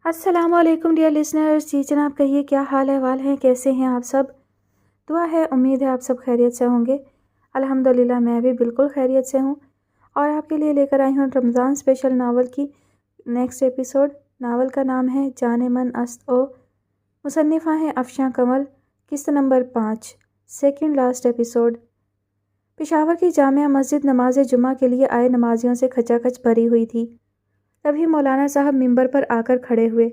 السلام علیکم dear listeners, جی جناب کہیے کیا حال احوال ہیں، کیسے ہیں آپ سب؟ دعا ہے امید ہے آپ سب خیریت سے ہوں گے۔ الحمدللہ میں بھی بالکل خیریت سے ہوں اور آپ کے لیے لے کر آئی ہوں رمضان اسپیشل ناول کی نیکسٹ ایپیسوڈ۔ ناول کا نام ہے جان من است او، مصنفہ ہیں افشاں کمل، قسط number 5، second last episode. Peshawar کی جامعہ مسجد نماز جمعہ کے لیے آئے نمازیوں سے کھچا کھچ بھری ہوئی تھی۔ تبھی مولانا صاحب ممبر پر آ کر کھڑے ہوئے۔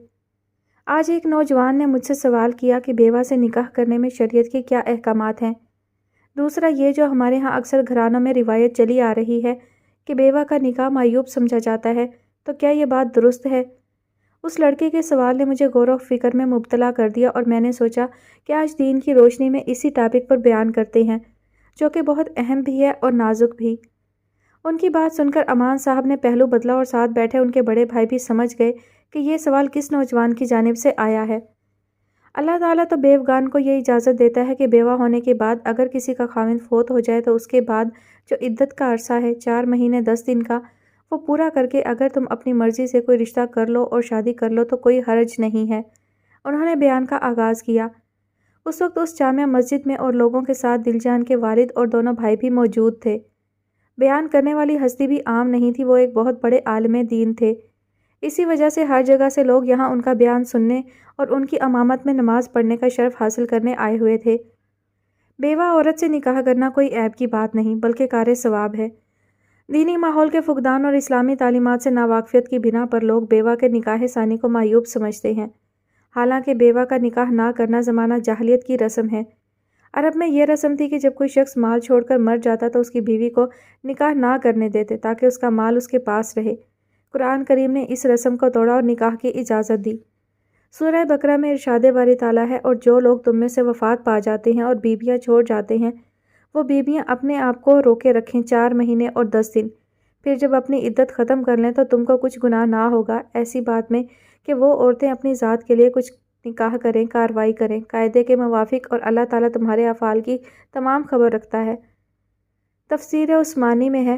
آج ایک نوجوان نے مجھ سے سوال کیا کہ بیوہ سے نکاح کرنے میں شریعت کے کیا احکامات ہیں۔ دوسرا یہ جو ہمارے ہاں اکثر گھرانوں میں روایت چلی آ رہی ہے کہ بیوہ کا نکاح معیوب سمجھا جاتا ہے، تو کیا یہ بات درست ہے؟ اس لڑکے کے سوال نے مجھے غور و فکر میں مبتلا کر دیا اور میں نے سوچا کہ آج دین کی روشنی میں اسی ٹاپک پر بیان کرتے ہیں، جو کہ بہت اہم بھی ہے اور نازک بھی۔ ان کی بات سن کر امان صاحب نے پہلو بدلا اور ساتھ بیٹھے ان کے بڑے بھائی بھی سمجھ گئے کہ یہ سوال کس نوجوان کی جانب سے آیا ہے۔ اللہ تعالیٰ تو بیوگان کو یہ اجازت دیتا ہے کہ بیوہ ہونے کے بعد اگر کسی کا خاوند فوت ہو جائے تو اس کے بعد جو عدت کا عرصہ ہے 4 مہینے 10 دن کا، وہ پورا کر کے اگر تم اپنی مرضی سے کوئی رشتہ کر لو اور شادی کر لو تو کوئی حرج نہیں ہے۔ انہوں نے بیان کا آغاز کیا۔ اس وقت اس جامع مسجد میں اور لوگوں کے ساتھ دل جان کے والد اور دونوں بھائی بھی موجود تھے۔ بیان کرنے والی ہستی بھی عام نہیں تھی، وہ ایک بہت بڑے عالم دین تھے۔ اسی وجہ سے ہر جگہ سے لوگ یہاں ان کا بیان سننے اور ان کی امامت میں نماز پڑھنے کا شرف حاصل کرنے آئے ہوئے تھے۔ بیوہ عورت سے نکاح کرنا کوئی عیب کی بات نہیں بلکہ کار ثواب ہے۔ دینی ماحول کے فقدان اور اسلامی تعلیمات سے ناواقفیت کی بنا پر لوگ بیوہ کے نکاح ثانی کو معیوب سمجھتے ہیں، حالانکہ بیوہ کا نکاح نہ کرنا زمانہ جاہلیت کی رسم ہے۔ عرب میں یہ رسم تھی کہ جب کوئی شخص مال چھوڑ کر مر جاتا تو اس کی بیوی کو نکاح نہ کرنے دیتے تاکہ اس کا مال اس کے پاس رہے۔ قرآن کریم نے اس رسم کو توڑا اور نکاح کی اجازت دی۔ سورہ بقرہ میں ارشاد باری تعالیٰ ہے، اور جو لوگ تم میں سے وفات پا جاتے ہیں اور بیویاں چھوڑ جاتے ہیں، وہ بیویاں اپنے آپ کو روکے رکھیں 4 مہینے اور 10 دن، پھر جب اپنی عدت ختم کر لیں تو تم کو کچھ گناہ نہ ہوگا ایسی بات میں کہ وہ عورتیں اپنی ذات کے لیے کچھ نکاح کریں، کارروائی کریں قاعدے کے موافق، اور اللہ تعالیٰ تمہارے افعال کی تمام خبر رکھتا ہے۔ تفسیر عثمانی میں ہے،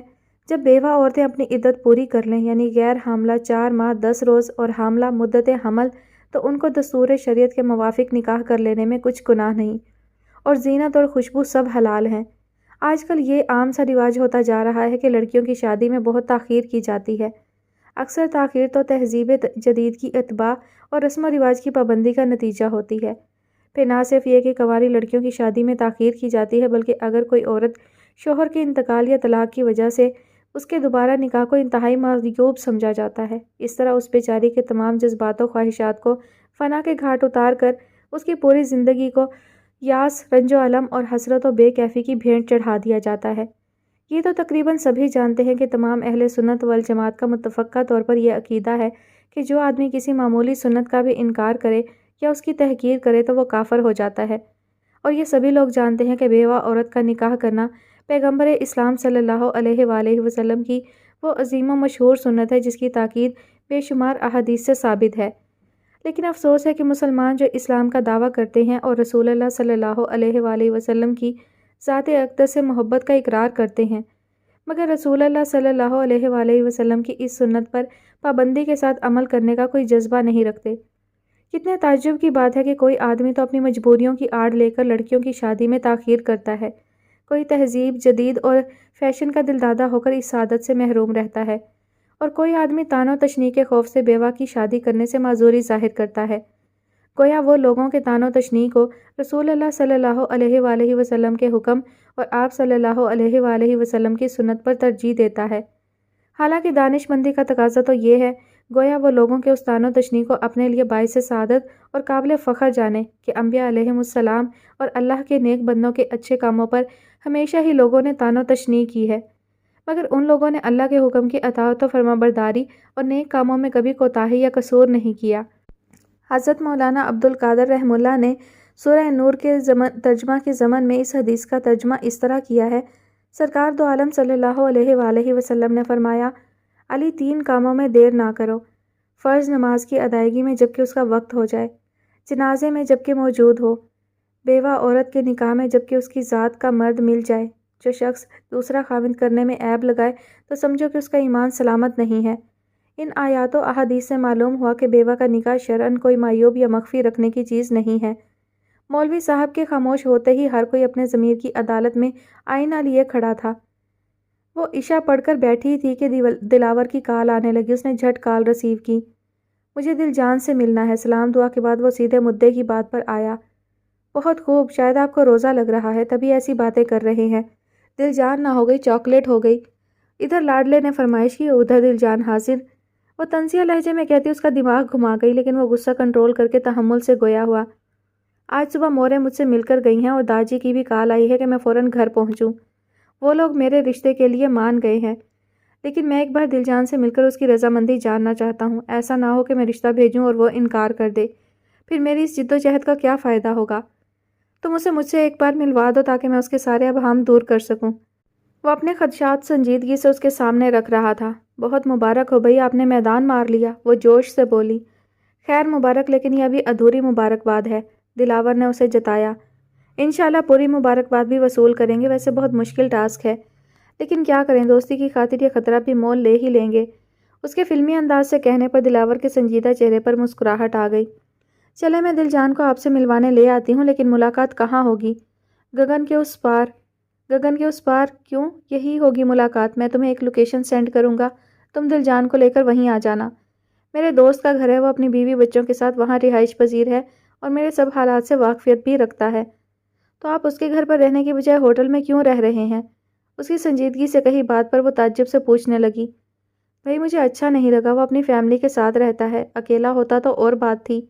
جب بیوہ عورتیں اپنی عدت پوری کر لیں، یعنی غیر حاملہ 4 ماہ 10 روز اور حاملہ مدت حمل، تو ان کو دستور شریعت کے موافق نکاح کر لینے میں کچھ گناہ نہیں، اور زینت اور خوشبو سب حلال ہیں۔ آج کل یہ عام سا رواج ہوتا جا رہا ہے کہ لڑکیوں کی شادی میں بہت تاخیر کی جاتی ہے۔ اکثر تاخیر تو تہذیب جدید کی اتباع اور رسم و رواج کی پابندی کا نتیجہ ہوتی ہے۔ پھر نہ صرف یہ کہ کنواری لڑکیوں کی شادی میں تاخیر کی جاتی ہے، بلکہ اگر کوئی عورت شوہر کے انتقال یا طلاق کی وجہ سے اس کے دوبارہ نکاح کو انتہائی معیوب سمجھا جاتا ہے۔ اس طرح اس بیچاری کے تمام جذبات و خواہشات کو فنا کے گھاٹ اتار کر اس کی پوری زندگی کو یاس، رنج و الم اور حسرت و بے کیفی کی بھینٹ چڑھا دیا جاتا ہے۔ یہ تو تقریباً سبھی جانتے ہیں کہ تمام اہل سنت والجماعت کا متفقہ طور پر یہ عقیدہ ہے کہ جو آدمی کسی معمولی سنت کا بھی انکار کرے یا اس کی تحقیر کرے تو وہ کافر ہو جاتا ہے، اور یہ سبھی لوگ جانتے ہیں کہ بیوہ عورت کا نکاح کرنا پیغمبر اسلام صلی اللہ علیہ وآلہ وسلم کی وہ عظیم و مشہور سنت ہے جس کی تاکید بے شمار احادیث سے ثابت ہے۔ لیکن افسوس ہے کہ مسلمان جو اسلام کا دعویٰ کرتے ہیں اور رسول اللہ صلی اللہ علیہ وآلہ وسلم کی ذات اقدس سے محبت کا اقرار کرتے ہیں، مگر رسول اللہ صلی اللہ علیہ وآلہ وسلم کی اس سنت پر پابندی کے ساتھ عمل کرنے کا کوئی جذبہ نہیں رکھتے۔ کتنے تعجب کی بات ہے کہ کوئی آدمی تو اپنی مجبوریوں کی آڑ لے کر لڑکیوں کی شادی میں تاخیر کرتا ہے، کوئی تہذیب جدید اور فیشن کا دلدادہ ہو کر اس سعادت سے محروم رہتا ہے، اور کوئی آدمی طعن و تشنیع کے خوف سے بیوہ کی شادی کرنے سے معذوری ظاہر کرتا ہے، گویا وہ لوگوں کے طعن و تشنیع کو رسول اللہ صلی اللہ علیہ وآلہ وسلم کے حکم اور آپ صلی اللہ علیہ وآلہ وسلم کی سنت پر ترجیح دیتا ہے۔ حالانکہ دانش مندی کا تقاضا تو یہ ہے، گویا وہ لوگوں کے اس طعن و تشنیع کو اپنے لیے باعث سعادت اور قابل فخر جانے کہ انبیاء علیہم السلام اور اللہ کے نیک بندوں کے اچھے کاموں پر ہمیشہ ہی لوگوں نے طعن و تشنیع کی ہے، مگر ان لوگوں نے اللہ کے حکم کی اطاعت و فرمانبرداری اور نیک کاموں میں کبھی کوتاہی یا قصور نہیں کیا۔ حضرت مولانا عبدالقادر رحمہ اللہ نے سورہ نور کے ترجمہ کے ضمن میں اس حدیث کا ترجمہ اس طرح کیا ہے۔ سرکار دو عالم صلی اللہ علیہ وآلہ وسلم نے فرمایا، علی 3 کاموں میں دیر نہ کرو، فرض نماز کی ادائیگی میں جبکہ اس کا وقت ہو جائے، جنازے میں جبکہ موجود ہو، بیوہ عورت کے نکاح میں جبکہ اس کی ذات کا مرد مل جائے۔ جو شخص دوسرا خاوند کرنے میں عیب لگائے تو سمجھو کہ اس کا ایمان سلامت نہیں ہے۔ ان آیات و احادیث سے معلوم ہوا کہ بیوہ کا نکاح شرعاً کوئی معیوب یا مخفی رکھنے کی چیز نہیں ہے۔ مولوی صاحب کے خاموش ہوتے ہی ہر کوئی اپنے ضمیر کی عدالت میں آئینہ لیے کھڑا تھا۔ وہ عشاء پڑھ کر بیٹھی تھی کہ دلاور کی کال آنے لگی۔ اس نے جھٹ کال ریسیو کی۔ مجھے دل جان سے ملنا ہے۔ سلام دعا کے بعد وہ سیدھے مدعے کی بات پر آیا۔ بہت خوب، شاید آپ کو روزہ لگ رہا ہے تبھی ایسی باتیں کر رہے ہیں۔ دل جان نہ ہو گئی چاکلیٹ ہو گئی۔ ادھر لاڈلے نے فرمائش کی، ادھر دل جان حاضر۔ وہ طنزیہ لہجے میں کہتی اس کا دماغ گھما گئی، لیکن وہ غصہ کنٹرول کر کے تحمل سے گویا ہوا۔ آج صبح مورے مجھ سے مل کر گئی ہیں اور داجی کی بھی کال آئی ہے کہ میں فوراً گھر پہنچوں۔ وہ لوگ میرے رشتے کے لیے مان گئے ہیں، لیکن میں ایک بار دل جان سے مل کر اس کی رضامندی جاننا چاہتا ہوں۔ ایسا نہ ہو کہ میں رشتہ بھیجوں اور وہ انکار کر دے، پھر میری اس جد و جہد کا کیا فائدہ ہوگا؟ تم اسے مجھ سے ایک بار ملوا دو تاکہ میں اس کے سارے ابہام دور کر سکوں۔ وہ اپنے خدشات سنجیدگی سے اس کے سامنے رکھ رہا تھا۔ بہت مبارک ہو بھئی، آپ نے میدان مار لیا، وہ جوش سے بولی۔ خیر مبارک، لیکن یہ ابھی ادھوری مبارکباد ہے، دلاور نے اسے جتایا۔ انشاءاللہ پوری مبارکباد بھی وصول کریں گے۔ ویسے بہت مشکل ٹاسک ہے، لیکن کیا کریں، دوستی کی خاطر یہ خطرہ بھی مول لے ہی لیں گے۔ اس کے فلمی انداز سے کہنے پر دلاور کے سنجیدہ چہرے پر مسکراہٹ آ گئی۔ چلے میں دل جان کو آپ سے ملوانے لے آتی ہوں، لیکن ملاقات کہاں ہوگی؟ گگن کے اس پار۔ گگن کے اس پار کیوں؟ یہی ہوگی ملاقات۔ میں تمہیں ایک لوکیشن سینڈ کروں گا، تم دل جان کو لے کر وہیں آ جانا۔ میرے دوست کا گھر ہے، وہ اپنی بیوی بچوں کے ساتھ وہاں رہائش پذیر ہے اور میرے سب حالات سے واقفیت بھی رکھتا ہے۔ تو آپ اس کے گھر پر رہنے کی بجائے ہوٹل میں کیوں رہ رہے ہیں؟ اس کی سنجیدگی سے کہی بات پر وہ تعجب سے پوچھنے لگی۔ بھئی مجھے اچھا نہیں لگا، وہ اپنی فیملی کے ساتھ رہتا ہے، اکیلا ہوتا تو اور بات تھی،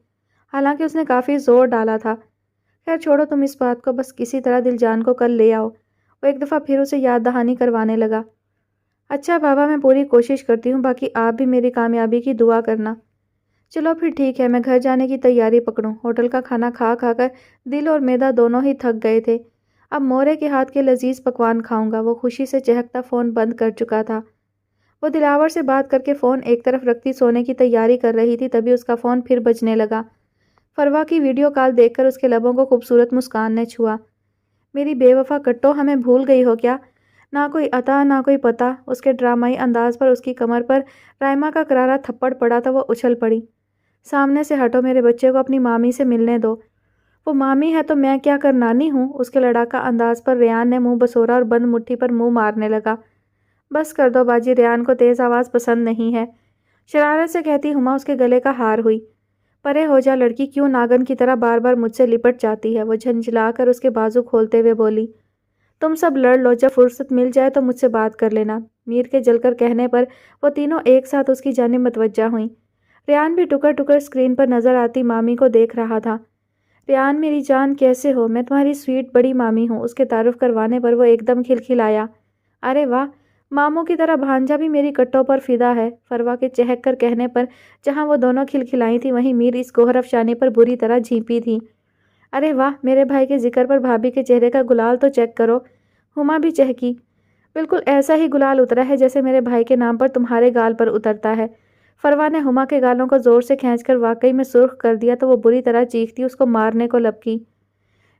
حالانکہ اس نے کافی زور ڈالا تھا۔ خیر چھوڑو تم اس بات کو، بس کسی طرح دل جان کو کل لے آؤ۔ وہ ایک دفعہ پھر اسے یاد دہانی کروانے لگا۔ اچھا بابا، میں پوری کوشش کرتی ہوں، باقی آپ بھی میری کامیابی کی دعا کرنا۔ چلو پھر ٹھیک ہے، میں گھر جانے کی تیاری پکڑوں۔ ہوٹل کا کھانا کھا کھا کر دل اور معدہ دونوں ہی تھک گئے تھے۔ اب مورے کے ہاتھ کے لذیذ پکوان کھاؤں گا۔ وہ خوشی سے چہکتا فون بند کر چکا تھا۔ وہ دلاور سے بات کر کے فون ایک طرف رکھتی سونے کی تیاری کر رہی تھی، تبھی اس کا فون پھر بجنے لگا۔ فروا کی ویڈیو کال دیکھ کر اس کے لبوں کو خوبصورت مسکان نے چھوا۔ میری بے وفا کٹو، ہمیں بھول گئی ہو کیا؟ نہ کوئی عطا نہ کوئی پتہ۔ اس کے ڈرامائی انداز پر اس کی کمر پر رائما کا کرارا تھپڑ پڑا تو وہ اچھل پڑی۔ سامنے سے ہٹو، میرے بچے کو اپنی مامی سے ملنے دو۔ وہ مامی ہے تو میں کیا کر نانی ہوں؟ اس کے لڑاکا انداز پر ریان نے منہ بسورا اور بند مٹھی پر منہ مارنے لگا۔ بس کر دو باجی، ریان کو تیز آواز پسند نہیں ہے، شرارت سے کہتی ہما اس کے گلے کا ہار ہوئی۔ پرے ہو جا لڑکی، کیوں ناگن کی طرح بار بار مجھ سے لپٹ جاتی ہے؟ وہ جھنجھلا کر اس کے بازو کھولتے ہوئے بولی۔ تم سب لڑ لو، جب فرصت مل جائے تو مجھ سے بات کر لینا۔ میر کے جل کر کہنے پر وہ تینوں ایک ساتھ اس کی جانب متوجہ ہوئیں۔ ریان بھی ٹکر ٹکر اسکرین پر نظر آتی مامی کو دیکھ رہا تھا۔ ریان میری جان کیسے ہو؟ میں تمہاری سویٹ بڑی مامی ہوں۔ اس کے تعارف کروانے پر وہ ایک دم کھلکھلایا۔ ارے واہ، ماموں کی طرح بھانجا بھی میری کٹوں پر فدا ہے۔ فروا کے چہک کر کہنے پر جہاں وہ دونوں کھلکھلائی تھی وہیں میر اس گوہر افشانی پر بری طرح جھینپی تھی۔ ارے واہ، میرے بھائی کے ذکر پر بھابھی کے چہرے کا گلال تو چیک کرو۔ ہما بھی چہکی۔ بالکل ایسا ہی گلال اترا ہے جیسے میرے بھائی کے نام پر تمہارے گال پر اترتا ہے۔ فروا نے ہما کے گالوں کو زور سے کھینچ کر واقعی میں سرخ کر دیا تو وہ بری طرح چیختی اس کو مارنے کو لپکی۔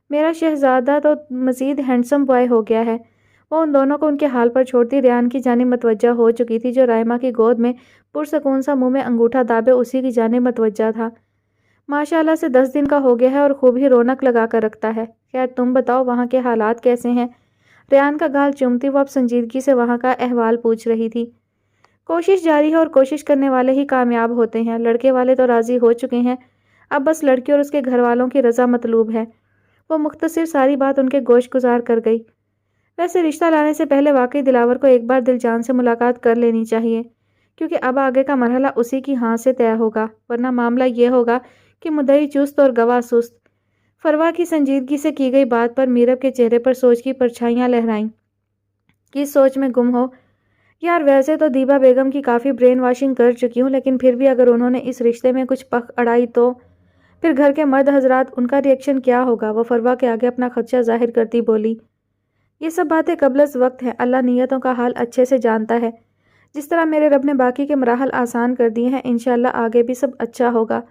میرا شہزادہ تو مزید ہینڈسم بوائے ہو گیا ہے۔ وہ ان دونوں کو ان کے حال پر چھوڑتی ریان کی جانب متوجہ ہو چکی تھی، جو رائما کی گود میں پرسکون سا منہ میں انگوٹھا دابے اسی کی جانب متوجہ تھا۔ ماشاءاللہ سے 10 دن کا ہو گیا ہے اور خوب ہی رونق لگا کر رکھتا ہے۔ خیر تم بتاؤ وہاں کے حالات کیسے ہیں؟ ریان کا گال چومتی وہ اب سنجیدگی سے وہاں کا احوال پوچھ رہی تھی۔ کوشش جاری ہے اور کوشش کرنے والے ہی کامیاب ہوتے ہیں۔ لڑکے والے تو راضی ہو چکے ہیں، اب بس لڑکی اور اس کے گھر والوں کی رضا مطلوب ہے۔ وہ مختصر ساری بات ان کے گوش گزار کر گئی۔ ویسے رشتہ لانے سے پہلے واقعی دلاور کو ایک بار دل جان سے ملاقات کر لینی چاہیے، کیونکہ اب آگے کا مرحلہ اسی کی ہاں سے طے ہوگا، ورنہ معاملہ یہ ہوگا کہ مدعی چست اور گواہ سست۔ فروا کی سنجیدگی سے کی گئی بات پر میرب کے چہرے پر سوچ کی پرچھائیاں لہرائیں۔ کس سوچ میں گم ہو؟ یار ویسے تو دیبا بیگم کی کافی برین واشنگ کر چکی ہوں، لیکن پھر بھی اگر انہوں نے اس رشتے میں کچھ پک اڑائی تو پھر گھر کے مرد حضرات ان کا ری ایکشن کیا ہوگا؟ وہ فروا کے آگے اپنا خدشہ ظاہر کرتی بولی۔ یہ سب باتیں قبل از وقت ہیں، اللہ نیتوں کا حال اچھے سے جانتا ہے۔ جس طرح میرے رب نے باقی کے مراحل آسان کر دیے ہیں، انشاءاللہ آگے بھی سب اچھا ہوگا۔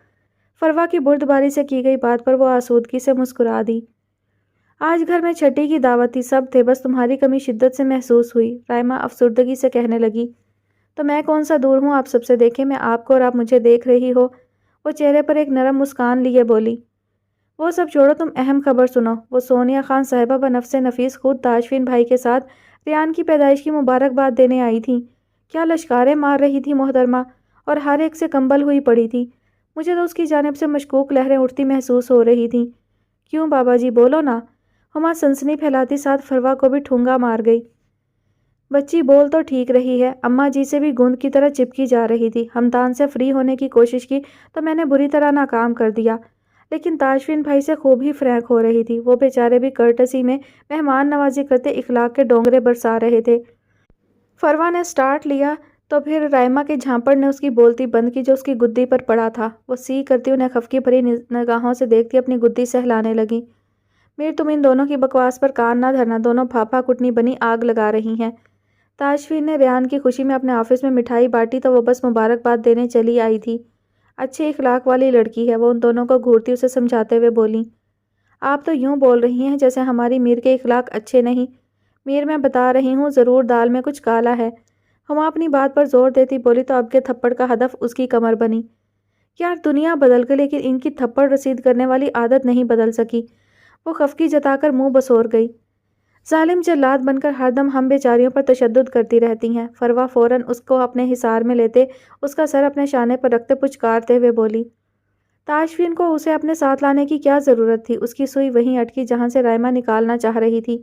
فروا کی بردباری سے کی گئی بات پر وہ آسودگی سے مسکرا دی۔ آج گھر میں چھٹی کی دعوت تھی، سب تھے، بس تمہاری کمی شدت سے محسوس ہوئی، رائما افسردگی سے کہنے لگی۔ تو میں کون سا دور ہوں آپ سب سے؟ دیکھیں میں آپ کو اور آپ مجھے دیکھ رہی ہو۔ وہ چہرے پر ایک نرم مسکان لیے بولی۔ وہ سب چھوڑو، تم اہم خبر سنو۔ وہ سونیا خان صاحبہ بنفس نفیس خود تاشفین بھائی کے ساتھ ریان کی پیدائش کی مبارکباد دینے آئی تھیں۔ کیا لشکاریں مار رہی تھی محترمہ، اور ہر ایک سے کمبل ہوئی پڑی تھی۔ مجھے تو اس کی جانب سے مشکوک لہریں اٹھتی محسوس ہو رہی تھیں۔ کیوں بابا جی، بولو نا۔ ہما سنسنی پھیلاتی ساتھ فروا کو بھی ٹھونگا مار گئی۔ بچی بول تو ٹھیک رہی ہے، اماں جی سے بھی گوند کی طرح چپکی جا رہی تھی۔ ہمدان سے فری ہونے کی کوشش کی تو میں نے بری طرح ناکام کر دیا، لیکن تاشفین بھائی سے خوب ہی فرینک ہو رہی تھی۔ وہ بیچارے بھی کرٹسی میں مہمان نوازی کرتے اخلاق کے ڈونگرے برسا رہے تھے۔ فروا نے سٹارٹ لیا تو پھر رائما کے جھانپڑ نے اس کی بولتی بند کی جو اس کی گدی پر پڑا تھا۔ وہ سی کرتی انہیں خفکی بھری نگاہوں سے دیکھتی اپنی گدی سہلانے لگی۔ میر تم ان دونوں کی بکواس پر کان نہ دھرنا، دونوں پھاپھا کٹنی بنی آگ لگا رہی ہیں۔ تاشفین نے ریان کی خوشی میں اپنے آفس میں مٹھائی بانٹی تو وہ بس مبارکباد دینے چلی آئی تھی۔ اچھے اخلاق والی لڑکی ہے وہ، ان دونوں کو گھورتی اسے سمجھاتے ہوئے بولی۔ آپ تو یوں بول رہی ہیں جیسے ہماری میر کے اخلاق اچھے نہیں۔ میر میں بتا رہی ہوں ضرور دال میں کچھ کالا ہے۔ ہما اپنی بات پر زور دیتی بولی تو اب کے تھپڑ کا ہدف اس کی کمر بنی۔ یار دنیا بدل گئی لیکن ان کی تھپڑ رسید کرنے والی عادت نہیں بدل سکی۔ وہ خفگی جتا کر منہ بسور گئی۔ ظالم جلاد بن کر ہر دم ہم بیچاریوں پر تشدد کرتی رہتی ہیں۔ فروا فوراً اس کو اپنے حصار میں لیتے اس کا سر اپنے شانے پر رکھتے پچکارتے ہوئے بولی۔ تاشفین کو اسے اپنے ساتھ لانے کی کیا ضرورت تھی؟ اس کی سوئی وہیں اٹکی جہاں سے رائما نکالنا چاہ رہی تھی۔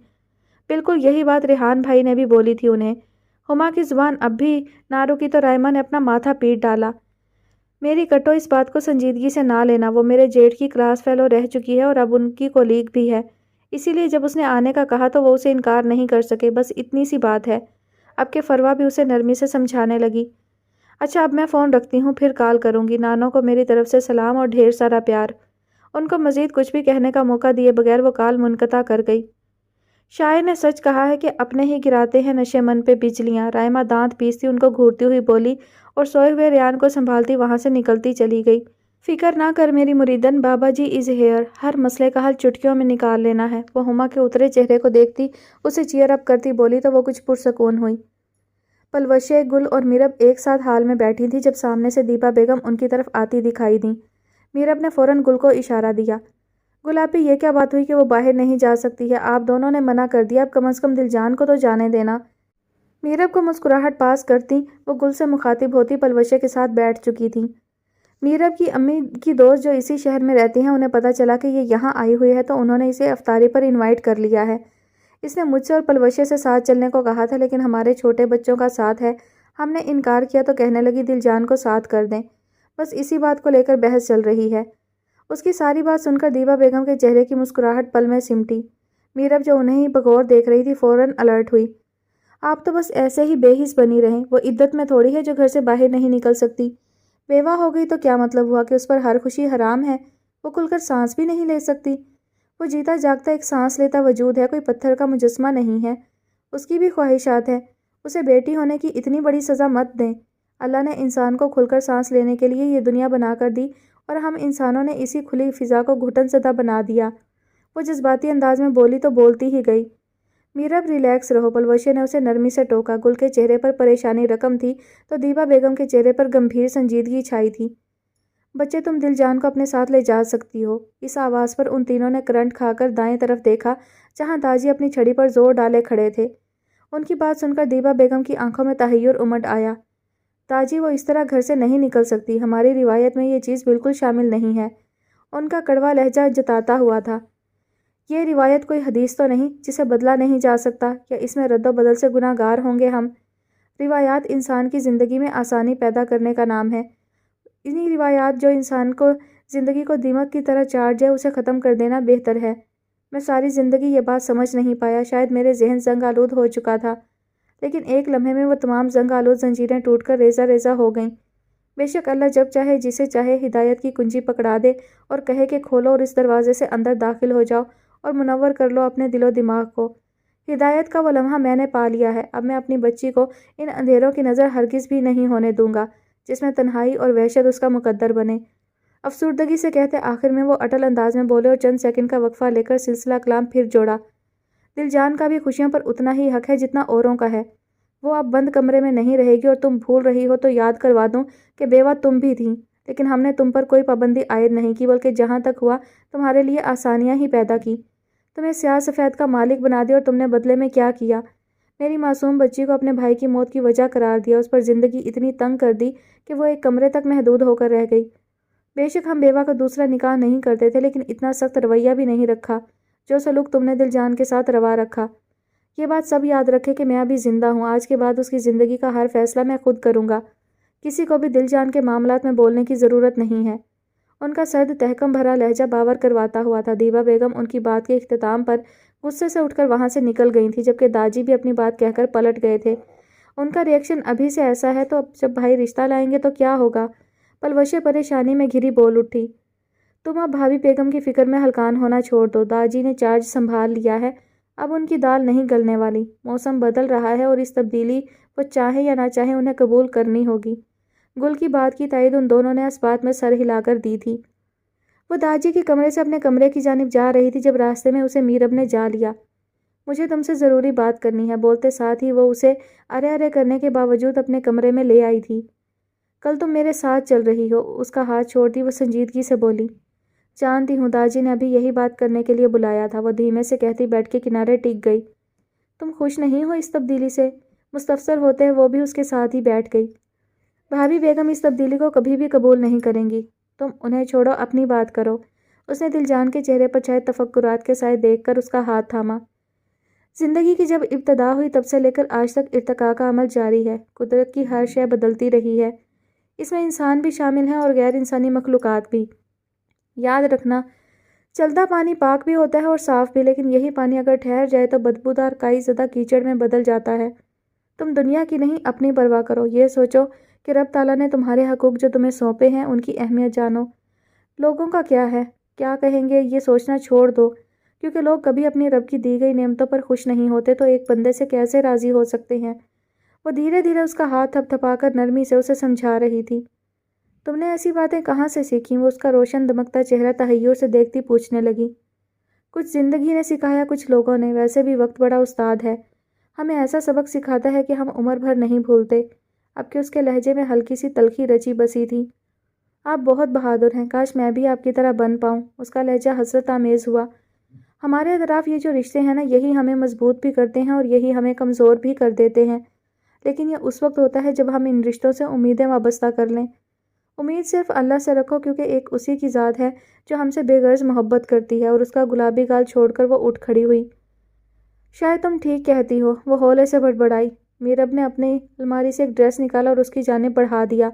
بالکل یہی بات ریحان بھائی نے بھی بولی تھی انہیں۔ ہما کی زبان اب بھی نہ رکی تو رائما نے اپنا ماتھا پیٹ ڈالا۔ میری کٹو اس بات کو سنجیدگی سے نہ لینا، وہ میرے جیٹھ کی کلاس فیلو رہ چکی ہے اور اب ان کی کولیگ بھی ہے، اسی لیے جب اس نے آنے کا کہا تو وہ اسے انکار نہیں کر سکے، بس اتنی سی بات ہے۔ اب کہ فروا بھی اسے نرمی سے سمجھانے لگی۔ اچھا اب میں فون رکھتی ہوں، پھر کال کروں گی۔ نانوں کو میری طرف سے سلام اور ڈھیر سارا پیار۔ ان کو مزید کچھ بھی کہنے کا موقع دیے بغیر وہ کال منقطع کر گئی۔ شاعر نے سچ کہا ہے کہ اپنے ہی گراتے ہیں نشے من پہ بجلیاں۔ رائما دانت پیستی ان کو گھورتی ہوئی بولی اور سوئے ہوئے ریان کو سنبھالتی وہاں سے نکلتی چلی گئی۔ فکر نہ کر میری مریدن، بابا جی از ہیئر، ہر مسئلے کا حل چٹکیوں میں نکال لینا ہے۔ وہ ہما کے اترے چہرے کو دیکھتی اسے چیئر اپ کرتی بولی تو وہ کچھ پرسکون ہوئی۔ پلوشے، گل اور میرب ایک ساتھ ہال میں بیٹھی تھی جب سامنے سے دیپا بیگم ان کی طرف آتی دکھائی دیں۔ میرب نے فوراً گل کو اشارہ دیا۔ گل آپی یہ کیا بات ہوئی کہ وہ باہر نہیں جا سکتی ہے؟ آپ دونوں نے منع کر دیا، اب کم از کم دل جان کو تو جانے دینا۔ میرب کو مسکراہٹ پاس کرتی وہ گل سے مخاطب ہوتی پلوشے کے ساتھ بیٹھ چکی تھیں۔ میرب کی امی کی دوست جو اسی شہر میں رہتی ہیں، انہیں پتہ چلا کہ یہ یہاں آئی ہوئی ہے تو انہوں نے اسے افطاری پر انوائٹ کر لیا ہے۔ اس نے مجھ سے اور پلوشے سے ساتھ چلنے کو کہا تھا لیکن ہمارے چھوٹے بچوں کا ساتھ ہے، ہم نے انکار کیا تو کہنے لگی دل جان کو ساتھ کر دیں۔ بس اسی بات کو لے کر بحث چل رہی ہے۔ اس کی ساری بات سن کر دیپا بیگم کے چہرے کی مسکراہٹ پل میں سمٹی۔ میرب جو انہیں ہی بغور دیکھ رہی تھی فوراً الرٹ ہوئی۔ آپ تو بس ایسے ہی بے حس بنی رہیں، وہ عدت میں تھوڑی ہے جو گھر سے باہر نہیں نکل سکتی۔ بیوہ ہو گئی تو کیا مطلب ہوا کہ اس پر ہر خوشی حرام ہے؟ وہ کھل کر سانس بھی نہیں لے سکتی۔ وہ جیتا جاگتا ایک سانس لیتا وجود ہے، کوئی پتھر کا مجسمہ نہیں ہے۔ اس کی بھی خواہشات ہیں، اسے بیٹی ہونے کی اتنی بڑی سزا مت دیں۔ اللہ نے انسان کو کھل کر سانس لینے کے لیے یہ دنیا بنا کر دی اور ہم انسانوں نے اسی کھلی فضا کو گھٹن زدہ بنا دیا۔ وہ جذباتی انداز میں بولی تو بولتی ہی گئی۔ میرب ریلیکس رہو، پلوشے نے اسے نرمی سے ٹوکا۔ گل کے چہرے پر پریشانی رقم تھی تو دیپا بیگم کے چہرے پر گمبھیر سنجیدگی چھائی تھی۔ بچے تم دل جان کو اپنے ساتھ لے جا سکتی ہو۔ اس آواز پر ان تینوں نے کرنٹ کھا کر دائیں طرف دیکھا جہاں تاجی اپنی چھڑی پر زور ڈالے کھڑے تھے۔ ان کی بات سن کر دیپا بیگم کی آنکھوں میں تحیر امڈ آیا۔ تاجی وہ اس طرح گھر سے نہیں نکل سکتی، ہماری روایت میں یہ چیز بالکل شامل نہیں ہے۔ ان کا کڑوا لہجہ جتاتا ہوا تھا۔ یہ روایت کوئی حدیث تو نہیں جسے بدلا نہیں جا سکتا؟ کیا اس میں رد و بدل سے گناہ گار ہوں گے ہم؟ روایات انسان کی زندگی میں آسانی پیدا کرنے کا نام ہے۔ انہی روایات جو انسان کو زندگی کو دیمک کی طرح چاٹ جائے اسے ختم کر دینا بہتر ہے۔ میں ساری زندگی یہ بات سمجھ نہیں پایا، شاید میرے ذہن زنگ آلود ہو چکا تھا، لیکن ایک لمحے میں وہ تمام زنگ آلود زنجیریں ٹوٹ کر ریزہ ریزہ ہو گئیں۔ بے شک اللہ جب چاہے جسے چاہے ہدایت کی کنجی پکڑا دے اور کہے کہ کھولو اور اس دروازے سے اندر داخل ہو جاؤ اور منور کر لو اپنے دل و دماغ کو۔ ہدایت کا وہ لمحہ میں نے پا لیا ہے، اب میں اپنی بچی کو ان اندھیروں کی نظر ہرگز بھی نہیں ہونے دوں گا جس میں تنہائی اور وحشت اس کا مقدر بنے۔ افسردگی سے کہتے آخر میں وہ اٹل انداز میں بولے اور چند سیکنڈ کا وقفہ لے کر سلسلہ کلام پھر جوڑا۔ دل جان کا بھی خوشیوں پر اتنا ہی حق ہے جتنا اوروں کا ہے۔ وہ اب بند کمرے میں نہیں رہے گی اور تم بھول رہی ہو تو یاد کروا دوں کہ بیوہ تم بھی تھی، لیکن ہم نے تم پر کوئی پابندی عائد نہیں کی بلکہ جہاں تک ہوا تمہارے لیے آسانیاں ہی پیدا کی، تمہیں سیاہ سفید کا مالک بنا دیا اور تم نے بدلے میں کیا کیا؟ میری معصوم بچی کو اپنے بھائی کی موت کی وجہ قرار دیا، اس پر زندگی اتنی تنگ کر دی کہ وہ ایک کمرے تک محدود ہو کر رہ گئی۔ بے شک ہم بیوہ کا دوسرا نکاح نہیں کرتے تھے، لیکن اتنا سخت رویہ بھی نہیں رکھا جو سلوک تم نے دل جان کے ساتھ روا رکھا۔ یہ بات سب یاد رکھے کہ میں ابھی زندہ ہوں، آج کے بعد اس کی زندگی کا ہر فیصلہ میں خود کروں گا، کسی کو بھی دل جان کے معاملات میں بولنے کی ضرورت نہیں ہے۔ ان کا سرد تحکم بھرا لہجہ باور کرواتا ہوا تھا۔ دیبا بیگم ان کی بات کے اختتام پر غصے سے اٹھ کر وہاں سے نکل گئی تھی، جبکہ داجی بھی اپنی بات کہہ کر پلٹ گئے تھے۔ ان کا ریئیکشن ابھی سے ایسا ہے تو اب جب بھائی رشتہ لائیں گے تو کیا ہوگا؟ پلوشے پریشانی میں گھری بول اٹھی۔ تم اب بھابھی بیگم کی فکر میں ہلکان ہونا چھوڑ دو، داجی نے چارج سنبھال لیا ہے، اب ان کی دال نہیں گلنے والی۔ موسم بدل رہا ہے اور اس تبدیلی وہ چاہیں یا نہ چاہیں انہیں قبول کرنی ہوگی۔ گل کی بات کی تائید ان دونوں نے اس بات میں سر ہلا کر دی تھی۔ وہ داجی کے کمرے سے اپنے کمرے کی جانب جا رہی تھی جب راستے میں اسے میرب نے جا لیا۔ مجھے تم سے ضروری بات کرنی ہے، بولتے ساتھ ہی وہ اسے ارے ارے کرنے کے باوجود اپنے کمرے میں لے آئی تھی۔ کل تم میرے ساتھ چل رہی ہو، اس کا ہاتھ چھوڑتی وہ سنجیدگی سے بولی۔ جانتی ہوں، داجی نے ابھی یہی بات کرنے کے لیے بلایا تھا، وہ دھیمے سے کہتی بیٹھ کے کنارے ٹک گئی۔ تم خوش نہیں ہو اس تبدیلی سے؟ مستفسر ہوتے وہ بھی اس کے ساتھ ہی بیٹھ گئی۔ بھابھی بیگم اس تبدیلی کو کبھی بھی قبول نہیں کریں گی۔ تم انہیں چھوڑو، اپنی بات کرو۔ اس نے دل جان کے چہرے پر چھائے تفکرات کے سائے دیکھ کر اس کا ہاتھ تھاما۔ زندگی کی جب ابتدا ہوئی تب سے لے کر آج تک ارتقاء کا عمل جاری ہے، قدرت کی ہر شے بدلتی رہی ہے، اس میں انسان بھی شامل ہیں اور غیر انسانی مخلوقات بھی۔ یاد رکھنا، چلتا پانی پاک بھی ہوتا ہے اور صاف بھی، لیکن یہی پانی اگر ٹھہر جائے تو بدبودار کائی زدہ کیچڑ میں بدل جاتا ہے۔ تم دنیا کی نہیں اپنی پرواہ کرو، یہ سوچو کہ رب تعالیٰ نے تمہارے حقوق جو تمہیں سونپے ہیں ان کی اہمیت جانو۔ لوگوں کا کیا ہے، کیا کہیں گے، یہ سوچنا چھوڑ دو، کیونکہ لوگ کبھی اپنی رب کی دی گئی نعمتوں پر خوش نہیں ہوتے تو ایک بندے سے کیسے راضی ہو سکتے ہیں؟ وہ دھیرے دھیرے اس کا ہاتھ تھپ تھپا کر نرمی سے اسے سمجھا رہی تھی۔ تم نے ایسی باتیں کہاں سے سیکھیں؟ وہ اس کا روشن دمکتا چہرہ تحیر سے دیکھتی پوچھنے لگی۔ کچھ زندگی نے سکھایا، کچھ لوگوں نے، ویسے بھی وقت بڑا استاد ہے، ہمیں ایسا سبق سکھاتا ہے کہ ہم عمر بھر نہیں بھولتے۔ اب کہ اس کے لہجے میں ہلکی سی تلخی رچی بسی تھی۔ آپ بہت بہادر ہیں، کاش میں بھی آپ کی طرح بن پاؤں۔ اس کا لہجہ حسرت آمیز ہوا۔ ہمارے اطراف یہ جو رشتے ہیں نا، یہی ہمیں مضبوط بھی کرتے ہیں اور یہی ہمیں کمزور بھی کر دیتے ہیں، لیکن یہ اس وقت ہوتا ہے جب ہم ان رشتوں سے امیدیں وابستہ کر لیں۔ امید صرف اللہ سے رکھو، کیونکہ ایک اسی کی ذات ہے جو ہم سے بے غرض محبت کرتی ہے۔ اور اس کا گلابی گال چھوڑ کر وہ اٹھ کھڑی ہوئی۔ شاید تم ٹھیک کہتی ہو، وہ ہولے سے بڑبڑائی۔ میرب نے اپنی الماری سے ایک ڈریس نکالا اور اس کی جانب بڑھا دیا۔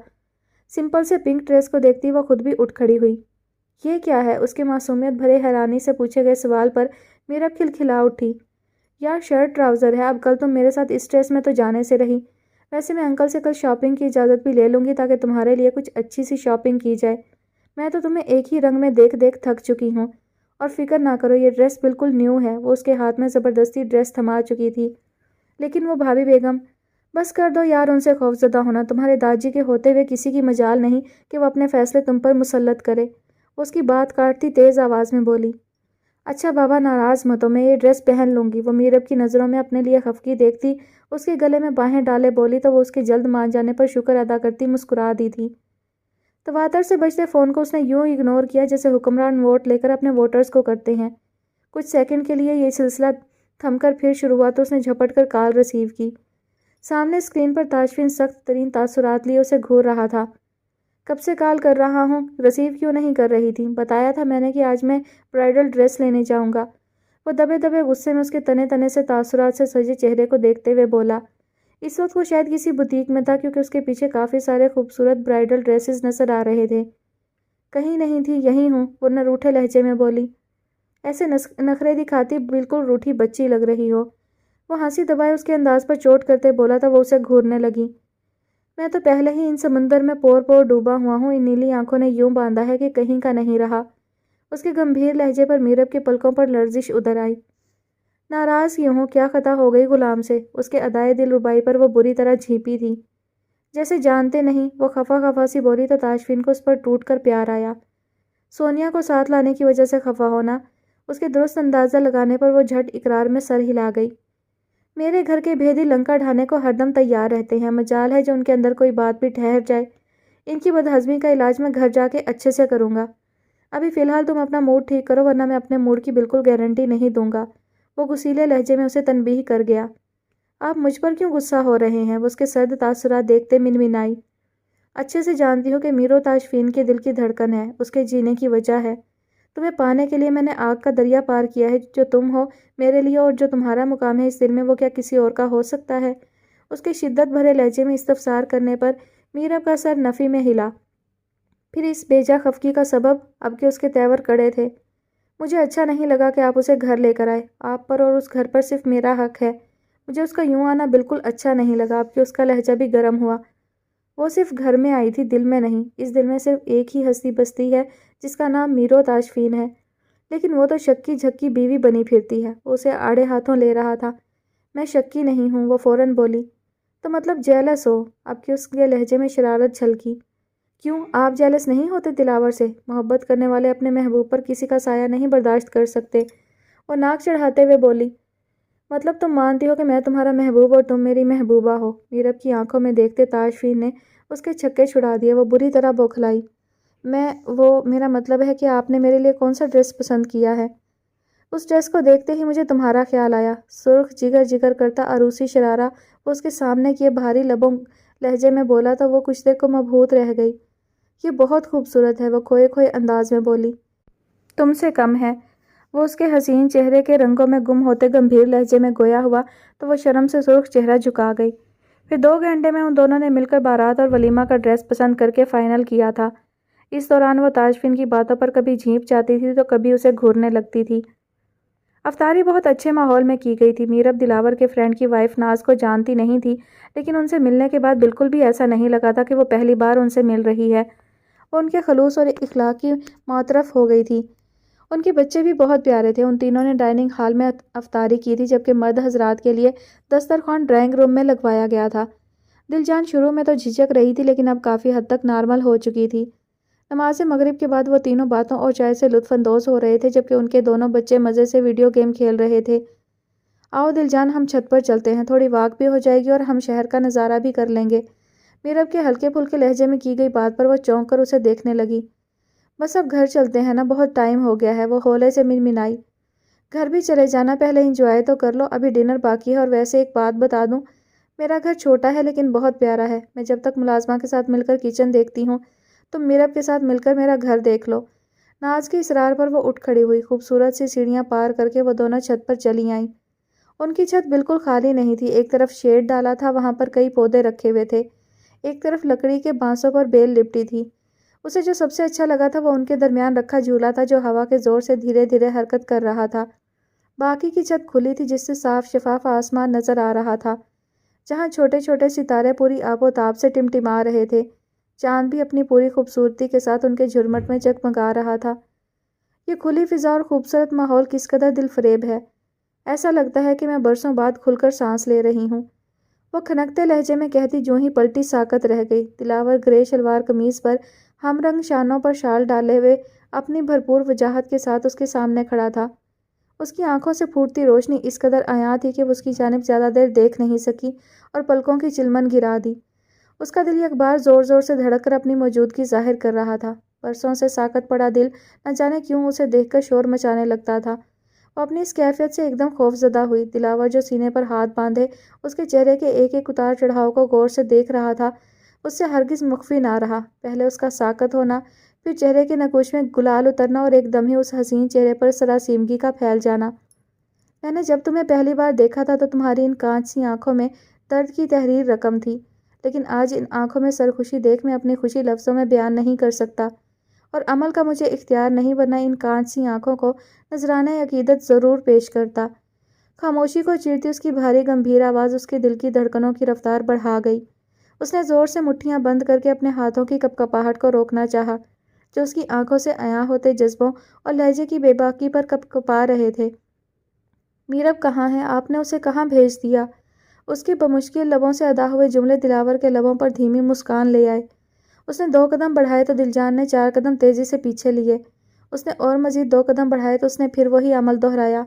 سمپل سے پنک ڈریس کو دیکھتی وہ خود بھی اٹھ کھڑی ہوئی۔ یہ کیا ہے؟ اس کے معصومیت بھرے حیرانی سے پوچھے گئے سوال پر میرب کھلکھلا اٹھی۔ یار شرٹ ٹراؤزر ہے، اب کل تم میرے ساتھ اس ڈریس میں تو جانے سے رہی۔ ویسے میں انکل سے کل شاپنگ کی اجازت بھی لے لوں گی تاکہ تمہارے لیے کچھ اچھی سی شاپنگ کی جائے۔ میں تو تمہیں ایک ہی رنگ میں دیکھ دیکھ تھک چکی ہوں، اور فکر نہ کرو، یہ ڈریس بالکل نیو ہے۔ وہ اس کے ہاتھ میں زبردستی ڈریس تھما چکی تھی۔ لیکن وہ بھابھی بیگم، بس کر دو یار ان سے خوف زدہ ہونا، تمہارے داجی کے ہوتے ہوئے کسی کی مجال نہیں کہ وہ اپنے فیصلے تم پر مسلط کرے۔ وہ اس کی بات کاٹتی تیز آواز میں بولی۔ اچھا بابا ناراض مت ہو، میں یہ ڈریس پہن لوں گی۔ وہ میرب کی نظروں میں اپنے لیے خفگی دیکھتی اس کے گلے میں باہیں ڈالے بولی تو وہ اس کے جلد مان جانے پر شکر ادا کرتی مسکرا دی تھی۔ تواتر سے بجتے فون کو اس نے یوں اگنور کیا جیسے حکمران ووٹ لے کر اپنے ووٹرز کو کرتے ہیں۔ کچھ سیکنڈ کے لیے یہ سلسلہ تھم کر پھر شروع ہوا تو اس نے جھپٹ کر کال ریسیو کی۔ سامنے اسکرین پر تاشفین سخت ترین تاثرات لیے اسے گھور رہا تھا۔ کب سے کال کر رہا ہوں، ریسیو کیوں نہیں کر رہی تھی؟ بتایا تھا میں نے کہ آج میں برائڈل ڈریس لینے جاؤں گا۔ وہ دبے دبے غصے میں اس کے تنے تنے سے تاثرات سے سجے چہرے کو دیکھتے ہوئے بولا۔ اس وقت وہ شاید کسی بوتیک میں تھا کیونکہ اس کے پیچھے کافی سارے خوبصورت برائڈل ڈریسز نظر آ رہے تھے۔ کہیں نہیں تھی، یہیں ہوں، وہ نہ روٹھے لہجے میں بولی۔ ایسے نخرے دکھاتی بالکل روٹھی بچی لگ رہی ہو۔ وہ ہنسی دبائے اس کے انداز پر چوٹ کرتے بولا تو وہ اسے گھورنے لگی۔ میں تو پہلے ہی ان سمندر میں پور پور ڈوبا ہوا ہوں، ان نیلی آنکھوں نے یوں باندھا ہے کہ کہیں کا نہیں رہا۔ اس کے گمبھیر لہجے پر میرب کے پلکوں پر لرزش ادھر آئی۔ ناراض کیوں ہوں؟ کیا خطا ہو گئی غلام سے؟ اس کے ادائے دل ربائی پر وہ بری طرح جھیپی تھی۔ جیسے جانتے نہیں، وہ خفا خفا سی بولی تو تاشفین کو اس پر ٹوٹ کر پیار آیا۔ سونیا کو ساتھ لانے کی وجہ سے خفا ہونا، اس کے درست اندازہ لگانے پر وہ جھٹ اقرار میں سر ہلا گئی۔ میرے گھر کے بھیدی لنکا ڈھانے کو ہر دم تیار رہتے ہیں، مجال ہے جو ان کے اندر کوئی بات بھی ٹھہر جائے۔ ان کی بدہضمی کا علاج میں گھر جا کے اچھے سے کروں گا۔ ابھی فی الحال تم اپنا موڈ ٹھیک کرو، ورنہ میں اپنے موڈ کی بالکل گارنٹی نہیں دوں گا۔ وہ غصیلے لہجے میں اسے تنبیہ کر گیا۔ آپ مجھ پر کیوں غصہ ہو رہے ہیں؟ وہ اس کے سرد تاثرات دیکھتے منمنائی۔ اچھے سے جانتی ہو کہ میرو تاشفین کے دل کی دھڑکن ہے، اس کے جینے کی وجہ ہے۔ تمہیں پانے کے لیے میں نے آگ کا دریا پار کیا ہے، جو تم ہو میرے لیے، اور جو تمہارا مقام ہے اس دل میں وہ کیا کسی اور کا ہو سکتا ہے؟ اس کے شدت بھرے لہجے میں استفسار کرنے پر میرب کا سر نفی میں ہلا۔ پھر اس بیجا خفگی کا سبب؟ اب کہ اس کے تیور کڑے تھے۔ مجھے اچھا نہیں لگا کہ آپ اسے گھر لے کر آئے۔ آپ پر اور اس گھر پر صرف میرا حق ہے۔ مجھے اس کا یوں آنا بالکل اچھا نہیں لگا۔ اب کہ اس کا لہجہ بھی گرم ہوا۔ وہ صرف گھر میں آئی تھی، دل میں نہیں۔ اس دل میں صرف ایک ہی ہستی بستی ہے جس کا نام میرو تاشفین ہے، لیکن وہ تو شکی جھکی بیوی بنی پھرتی ہے۔ وہ اسے آڑے ہاتھوں لے رہا تھا۔ میں شکی نہیں ہوں، وہ فوراً بولی۔ تو مطلب جیلس ہو؟ اب کہ اس کے لہجے میں شرارت جھلکی۔ کیوں، آپ جیلس نہیں ہوتے دلاور سے؟ محبت کرنے والے اپنے محبوب پر کسی کا سایہ نہیں برداشت کر سکتے۔ وہ ناک چڑھاتے ہوئے بولی۔ مطلب تم مانتی ہو کہ میں تمہارا محبوب اور تم میری محبوبہ ہو؟ میرب کی آنکھوں میں دیکھتے تاشفین نے اس کے چھکے چھڑا دیے۔ وہ بری طرح بوکھلائی۔ میرا مطلب ہے کہ آپ نے میرے لیے کون سا ڈریس پسند کیا ہے؟ اس ڈریس کو دیکھتے ہی مجھے تمہارا خیال آیا۔ سرخ جگر جگر کرتا عروسی شرارہ وہ اس کے سامنے کیے بھاری لبوں لہجے میں بولا تو وہ کچھ دیر کو مبہوت رہ گئی۔ یہ بہت خوبصورت ہے، وہ کھوئے کھوئے انداز میں بولی۔ تم سے کم ہے۔ وہ اس کے حسین چہرے کے رنگوں میں گم ہوتے گمبھیر لہجے میں گویا ہوا تو وہ شرم سے سرخ چہرہ جھکا گئی۔ پھر 2 گھنٹے میں ان دونوں نے مل کر بارات اور ولیمہ کا ڈریس پسند کر کے فائنل کیا تھا۔ اس دوران وہ تاشفین کی باتوں پر کبھی جھیپ جاتی تھی تو کبھی اسے گھورنے لگتی تھی۔ افطاری بہت اچھے ماحول میں کی گئی تھی۔ میرب دلاور کے فرینڈ کی وائف ناز کو جانتی نہیں تھی، لیکن ان سے ملنے کے بعد بالکل بھی ایسا نہیں لگا تھا کہ وہ پہلی بار ان سے مل رہی ہے۔ وہ ان کے خلوص اور اخلاق کی معترف ہو گئی تھی۔ ان کے بچے بھی بہت پیارے تھے۔ ان تینوں نے ڈائننگ ہال میں افطاری کی تھی، جبکہ مرد حضرات کے لیے دسترخوان ڈرائنگ روم میں لگوایا گیا تھا۔ دل جان شروع میں تو جھجک رہی تھی، لیکن اب کافی حد تک نارمل ہو چکی تھی۔ نماز مغرب کے بعد وہ تینوں باتوں اور چائے سے لطف اندوز ہو رہے تھے، جبکہ ان کے دونوں بچے مزے سے ویڈیو گیم کھیل رہے تھے۔ آؤ دل جان، ہم چھت پر چلتے ہیں، تھوڑی واک بھی ہو جائے گی اور ہم شہر کا نظارہ بھی کر لیں گے۔ میرب کے ہلکے پھلکے لہجے میں کی گئی بات پر وہ چونک کر اسے دیکھنے لگی۔ بس اب گھر چلتے ہیں نا، بہت ٹائم ہو گیا ہے، وہ ہولے سے منمنائی۔ گھر بھی چلے جانا، پہلے انجوائے تو کر لو، ابھی ڈنر باقی ہے۔ اور ویسے ایک بات بتا دوں، میرا گھر چھوٹا ہے لیکن بہت پیارا ہے۔ میں جب تک ملازمہ کے ساتھ مل کر کچن دیکھتی ہوں، تم میرب کے ساتھ مل کر میرا گھر دیکھ لو۔ ناز کے اصرار پر وہ اٹھ کھڑی ہوئی۔ خوبصورت سی سیڑھیاں پار کر کے وہ دونوں چھت پر چلی آئیں۔ ان کی چھت بالکل خالی نہیں تھی۔ ایک طرف شیڈ ڈالا تھا، وہاں پر کئی پودے رکھے ہوئے تھے، ایک طرف لکڑی کے بانسوں پر بیل لپٹی تھی۔ اسے جو سب سے اچھا لگا تھا وہ ان کے درمیان رکھا جھولا تھا، جو ہوا کے زور سے دھیرے دھیرے حرکت کر رہا تھا۔ باقی کی چھت کھلی تھی، جس سے صاف شفاف آسمان نظر آ رہا تھا، جہاں چھوٹے چھوٹے ستارے پوری آب و تاب سے ٹمٹما رہے تھے۔ چاند بھی اپنی پوری خوبصورتی کے ساتھ ان کے جھرمٹ میں جگمگا رہا تھا۔ یہ کھلی فضا اور خوبصورت ماحول کس قدر دل فریب ہے۔ ایسا لگتا ہے کہ میں برسوں بعد کھل کر سانس لے رہی ہوں، وہ کھنکتے لہجے میں کہتی جوں ہی پلٹی ساکت رہ گئی۔ دلاور گرے شلوار قمیض پر ہم رنگ شانوں پر شال ڈالے ہوئے اپنی بھرپور وجاہت کے ساتھ اس کے سامنے کھڑا تھا۔ اس کی آنکھوں سے پھوٹتی روشنی اس قدر عیاں تھی کہ وہ اس کی جانب زیادہ دیر دیکھ نہیں سکی اور پلکوں کی چلمن گرا دی۔ اس کا دل یک بار زور زور سے دھڑک کر اپنی موجودگی ظاہر کر رہا تھا۔ برسوں سے ساکت پڑا دل نہ جانے کیوں اسے دیکھ کر شور مچانے لگتا تھا۔ وہ اپنی اس کیفیت سے ایک دم خوفزدہ ہوئی۔ دلاور جو سینے پر ہاتھ باندھے اس کے چہرے کے ایک ایک اتار چڑھاؤ کو غور سے دیکھ رہا تھا، اس سے ہرگز مخفی نہ رہا۔ پہلے اس کا ساکت ہونا، پھر چہرے کے نقوش میں گلال اترنا اور ایک دم ہی اس حسین چہرے پر سراسیمگی کا پھیل جانا۔ میں نے جب تمہیں پہلی بار دیکھا تھا تو تمہاری ان کانچ سی آنکھوں میں درد کی تحریر رقم تھی، لیکن آج ان آنکھوں میں سرخوشی دیکھ میں اپنی خوشی لفظوں میں بیان نہیں کر سکتا، اور عمل کا مجھے اختیار نہیں، ورنہ ان کانچ سی آنکھوں کو نذرانہ عقیدت ضرور پیش کرتا۔ خاموشی کو چیرتی اس کی بھاری گمبھیر آواز اس کے دل کی دھڑکنوں کی رفتار بڑھا گئی۔ اس نے زور سے مٹھیاں بند کر کے اپنے ہاتھوں کی کپکپاہٹ کو روکنا چاہا، جو اس کی آنکھوں سے عیاں ہوتے جذبوں اور لہجے کی بے باکی پر کپکپا رہے تھے۔ میرب کہاں ہے؟ آپ نے اسے کہاں بھیج دیا؟ اس کے بمشکل لبوں سے ادا ہوئے جملے دلاور کے لبوں پر دھیمی مسکان لے آئے۔ اس نے 2 قدم بڑھائے تو دل جان نے 4 قدم تیزی سے پیچھے لیے۔ اس نے اور مزید 2 قدم بڑھائے تو اس نے پھر وہی عمل دہرایا۔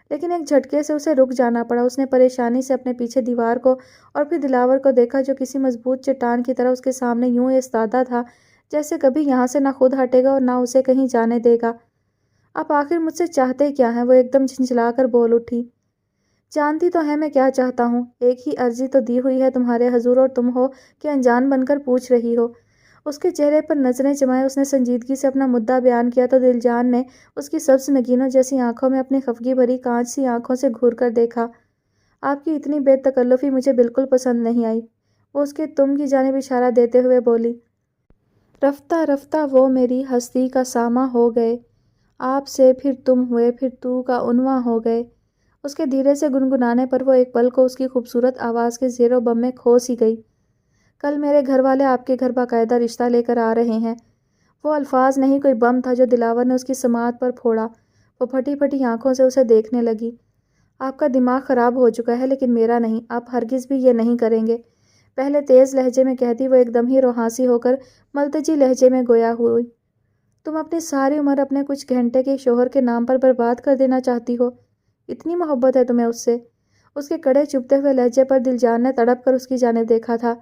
لیکن ایک جھٹکے سے اسے رک جانا پڑا۔ اس نے پریشانی سے اپنے پیچھے دیوار کو اور پھر دلاور کو دیکھا، جو کسی مضبوط چٹان کی طرح اس کے سامنے یوں ایستادہ تھا جیسے کبھی یہاں سے نہ خود ہٹے گا اور نہ اسے کہیں جانے دے گا۔ آپ آخر مجھ سے چاہتے کیا ہیں؟ وہ ایک دم جھنجھلا کر بول اٹھی۔ جانتی تو ہے میں کیا چاہتا ہوں، ایک ہی عرضی تو دی ہوئی ہے تمہارے حضور، اور تم ہو کہ انجان بن کر پوچھ رہی ہو۔ اس کے چہرے پر نظریں جمائے اس نے سنجیدگی سے اپنا مدعا بیان کیا تو دل جان نے اس کی سبز نگینوں جیسی آنکھوں میں اپنی خفگی بھری کانچ سی آنکھوں سے گھور کر دیکھا۔ آپ کی اتنی بے تکلفی مجھے بالکل پسند نہیں آئی، وہ اس کے تم کی جانب اشارہ دیتے ہوئے بولی۔ رفتہ رفتہ وہ میری ہستی کا ساماں ہو گئے، آپ سے پھر تم ہوئے، پھر تو کا عنواں ہو گئے۔ اس کے دھیرے سے گنگنانے پر وہ ایک پل کو اس کی خوبصورت آواز کے زیر و بم میں کھو سی گئی۔ کل میرے گھر والے آپ کے گھر باقاعدہ رشتہ لے کر آ رہے ہیں۔ وہ الفاظ نہیں، کوئی بم تھا جو دلاور نے اس کی سماعت پر پھوڑا۔ وہ پھٹی پھٹی آنکھوں سے اسے دیکھنے لگی۔ آپ کا دماغ خراب ہو چکا ہے، لیکن میرا نہیں، آپ ہرگز بھی یہ نہیں کریں گے، پہلے تیز لہجے میں کہتی وہ ایک دم ہی روحانسی ہو کر ملتجی لہجے میں گویا ہوئی۔ تم اپنی ساری عمر اپنے کچھ گھنٹے کے شوہر کے نام پر برباد کر دینا چاہتی ہو؟ اتنی محبت ہے تمہیں اس سے؟ اس کے کڑے چبھتے ہوئے لہجے پر دل جان نے تڑپ کر اس کی جانب دیکھا تھا۔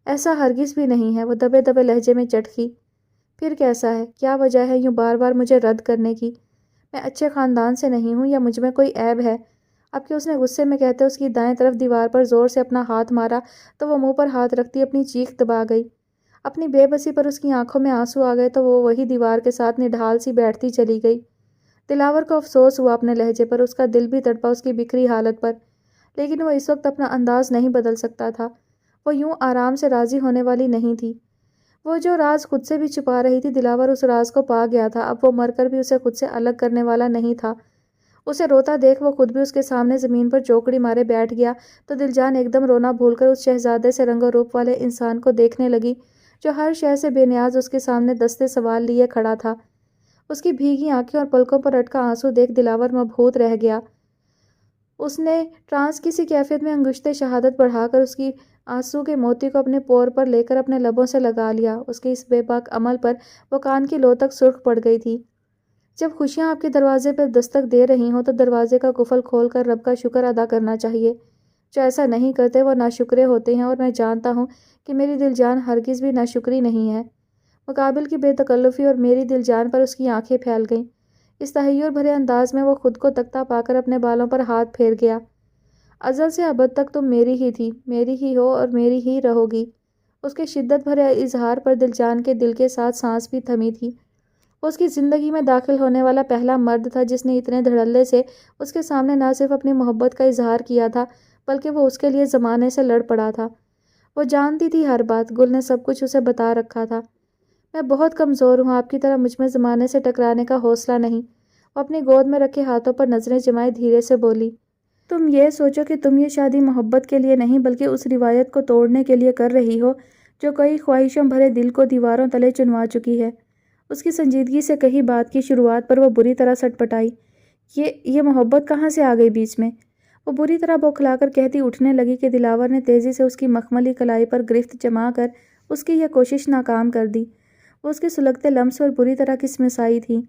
ایسا ہرگز بھی نہیں ہے، وہ دبے دبے لہجے میں چٹکی۔ پھر کیسا ہے؟ کیا وجہ ہے یوں بار بار مجھے رد کرنے کی؟ میں اچھے خاندان سے نہیں ہوں یا مجھ میں کوئی عیب ہے؟ اب کہ اس نے غصے میں کہتے اس کی دائیں طرف دیوار پر زور سے اپنا ہاتھ مارا تو وہ منہ پر ہاتھ رکھتی اپنی چیخ دبا گئی۔ اپنی بے بسی پر اس کی آنکھوں میں آنسو آ گئے تو وہ وہی دیوار کے ساتھ نڈھال سی بیٹھتی چلی گئی۔ دلاور کو افسوس ہوا اپنے لہجے پر، اس کا دل بھی تڑپا اس کی بکھری حالت پر، لیکن وہ اس وقت اپنا انداز نہیں بدل سکتا تھا۔ وہ یوں آرام سے راضی ہونے والی نہیں تھی۔ وہ جو راز خود سے بھی چھپا رہی تھی، دلاور اس راز کو پا گیا تھا۔ اب وہ مر کر بھی اسے خود سے الگ کرنے والا نہیں تھا۔ اسے روتا دیکھ وہ خود بھی اس کے سامنے زمین پر چوکڑی مارے بیٹھ گیا تو دل جان ایک دم رونا بھول کر اس شہزادے سے رنگ و روپ والے انسان کو دیکھنے لگی جو ہر شے سے بے نیاز اس کے سامنے دستے سوال لیے کھڑا تھا۔ اس کی بھیگی آنکھیں اور پلکوں پر اٹکا آنسو دیکھ دلاور مبہوت رہ گیا۔ اس نے ٹرانس کی سی کیفیت میں انگشتِ شہادت بڑھا کر اس کی آنسو کے موتی کو اپنے پور پر لے کر اپنے لبوں سے لگا لیا۔ اس کے اس بے باک عمل پر وہ کان کی لو تک سرخ پڑ گئی تھی۔ جب خوشیاں آپ کے دروازے پر دستک دے رہی ہوں تو دروازے کا قفل کھول کر رب کا شکر ادا کرنا چاہیے۔ جو ایسا نہیں کرتے وہ ناشکرے ہوتے ہیں، اور میں جانتا ہوں کہ میری دل جان ہرگز بھی ناشکری نہیں ہے۔ مقابل کی بے تکلفی اور میری دل جان پر اس کی آنکھیں پھیل گئیں۔ اس تحیر بھرے انداز میں وہ خود کو تکتا پا کر اپنے بالوں پر ہاتھ پھیر گیا۔ ازل سے ابد تک تم میری ہی تھی، میری ہی ہو اور میری ہی رہو گی۔ اس کے شدت بھرے اظہار پر دل جان کے دل کے ساتھ سانس بھی تھمی تھی۔ وہ اس کی زندگی میں داخل ہونے والا پہلا مرد تھا جس نے اتنے دھڑلے سے اس کے سامنے نہ صرف اپنی محبت کا اظہار کیا تھا بلکہ وہ اس کے لیے زمانے سے لڑ پڑا تھا۔ وہ جانتی تھی ہر بات، گل نے سب کچھ اسے بتا رکھا تھا۔ میں بہت کمزور ہوں، آپ کی طرح مجھ میں زمانے سے ٹکرانے کا حوصلہ نہیں۔ وہ اپنی گود میں رکھے ہاتھوں پر نظریں جمائے دھیرے سے بولی۔ تم یہ سوچو کہ تم یہ شادی محبت کے لیے نہیں بلکہ اس روایت کو توڑنے کے لیے کر رہی ہو جو کئی خواہشوں بھرے دل کو دیواروں تلے چنوا چکی ہے۔ اس کی سنجیدگی سے کہی بات کی شروعات پر وہ بری طرح سٹپٹائی۔ یہ محبت کہاں سے آ گئی بیچ میں؟ وہ بری طرح بوکھلا کر کہتی اٹھنے لگی کہ دلاور نے تیزی سے اس کی مخملی کلائی پر گرفت جما کر اس کی یہ کوشش ناکام کر دی۔ وہ اس کے سلگتے لمس پر بری طرح کسمسائی تھی۔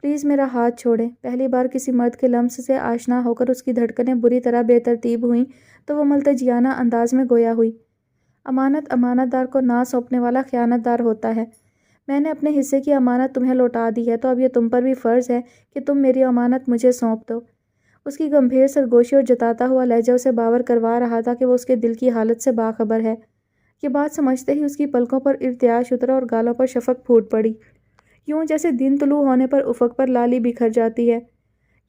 پلیز میرا ہاتھ چھوڑیں۔ پہلی بار کسی مرد کے لمس سے آشنا ہو کر اس کی دھڑکنیں بری طرح بے ترتیب ہوئیں تو وہ ملتجیانہ انداز میں گویا ہوئی۔ امانت دار کو نہ سونپنے والا خیانت دار ہوتا ہے۔ میں نے اپنے حصے کی امانت تمہیں لوٹا دی ہے تو اب یہ تم پر بھی فرض ہے کہ تم میری امانت مجھے سونپ دو۔ اس کی گمبھیر سرگوشی اور جتاتا ہوا لہجہ اسے باور کروا رہا تھا کہ وہ اس کے دل کی حالت سے باخبر ہے۔ یہ بات سمجھتے ہی اس کی پلکوں پر ارتعاش اترا اور گالوں پر شفق پھوٹ پڑی، یوں جیسے دن طلوع ہونے پر افق پر لالی بکھر جاتی ہے۔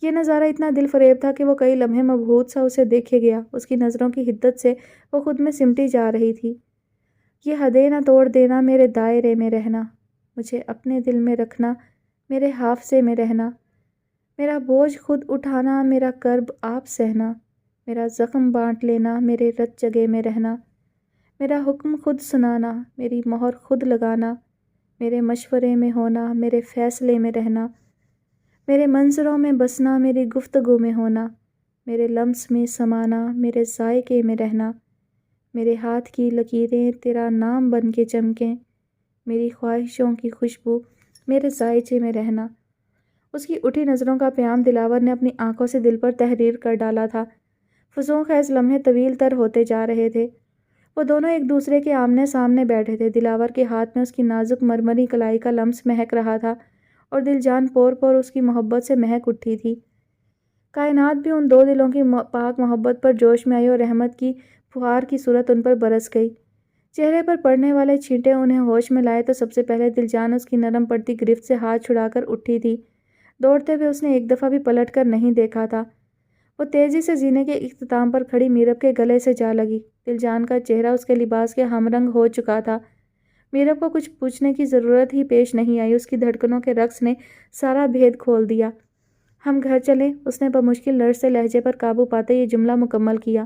یہ نظارہ اتنا دل فریب تھا کہ وہ کئی لمحے مبہوت سا اسے دیکھے گیا۔ اس کی نظروں کی حدت سے وہ خود میں سمٹی جا رہی تھی۔ یہ حدیں نہ توڑ دینا، میرے دائرے میں رہنا، مجھے اپنے دل میں رکھنا، میرے حافظے میں رہنا، میرا بوجھ خود اٹھانا، میرا کرب آپ سہنا، میرا زخم بانٹ لینا، میرے رت جگہ میں رہنا، میرا حکم خود سنانا، میری مہر خود لگانا، میرے مشورے میں ہونا، میرے فیصلے میں رہنا، میرے منظروں میں بسنا، میری گفتگو میں ہونا، میرے لمس میں سمانا، میرے ذائقے میں رہنا، میرے ہاتھ کی لکیریں تیرا نام بن کے چمکیں، میری خواہشوں کی خوشبو میرے ذائچے میں رہنا۔ اس کی اٹھی نظروں کا پیام دلاور نے اپنی آنکھوں سے دل پر تحریر کر ڈالا تھا۔ فضول خیز لمحے طویل تر ہوتے جا رہے تھے۔ وہ دونوں ایک دوسرے کے آمنے سامنے بیٹھے تھے۔ دلاور کے ہاتھ میں اس کی نازک مرمری کلائی کا لمس مہک رہا تھا اور دل جان پور پور اس کی محبت سے مہک اٹھی تھی۔ کائنات بھی ان دو دلوں کی پاک محبت پر جوش میں آئی اور رحمت کی فہار کی صورت ان پر برس گئی۔ چہرے پر پڑنے والے چھینٹے انہیں ہوش میں لائے تو سب سے پہلے دل جان اس کی نرم پڑتی گرفت سے ہاتھ چھڑا کر اٹھی تھی۔ دوڑتے ہوئے اس نے ایک دفعہ بھی پلٹ کر نہیں دیکھا تھا۔ وہ تیزی سے زینے کے اختتام پر کھڑی میرب کے گلے سے جا لگی۔ دل جان کا چہرہ اس کے لباس کے ہم رنگ ہو چکا تھا۔ میرب کو کچھ پوچھنے کی ضرورت ہی پیش نہیں آئی، اس کی دھڑکنوں کے رقص نے سارا بھید کھول دیا۔ ہم گھر چلیں، اس نے بمشکل لرزتے لہجے پر قابو پاتے یہ جملہ مکمل کیا۔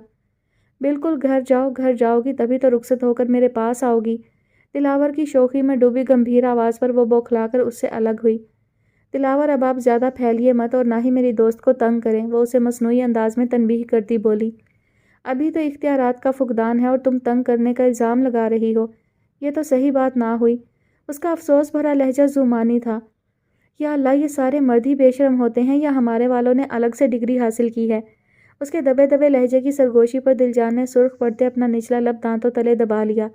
بالکل گھر جاؤ گی تبھی تو رخصت ہو کر میرے پاس آؤ گی۔ دلاور کی شوخی میں ڈوبی گمبھیر آواز پر وہ بوکھلا کر اس سے الگ ہوئی۔ دلاور اب آپ زیادہ پھیلیے مت اور نہ ہی میری دوست کو تنگ کریں، وہ اسے مصنوعی انداز میں تنبیہ کرتی بولی۔ ابھی تو اختیارات کا فقدان ہے اور تم تنگ کرنے کا الزام لگا رہی ہو، یہ تو صحیح بات نہ ہوئی۔ اس کا افسوس بھرا لہجہ زومانی تھا۔ یا اللہ، یہ سارے مرد ہی بے شرم ہوتے ہیں یا ہمارے والوں نے الگ سے ڈگری حاصل کی ہے؟ اس کے دبے دبے لہجے کی سرگوشی پر دل جان نے سرخ پڑتے اپنا نچلا لب دانتوں تلے دبا لیا۔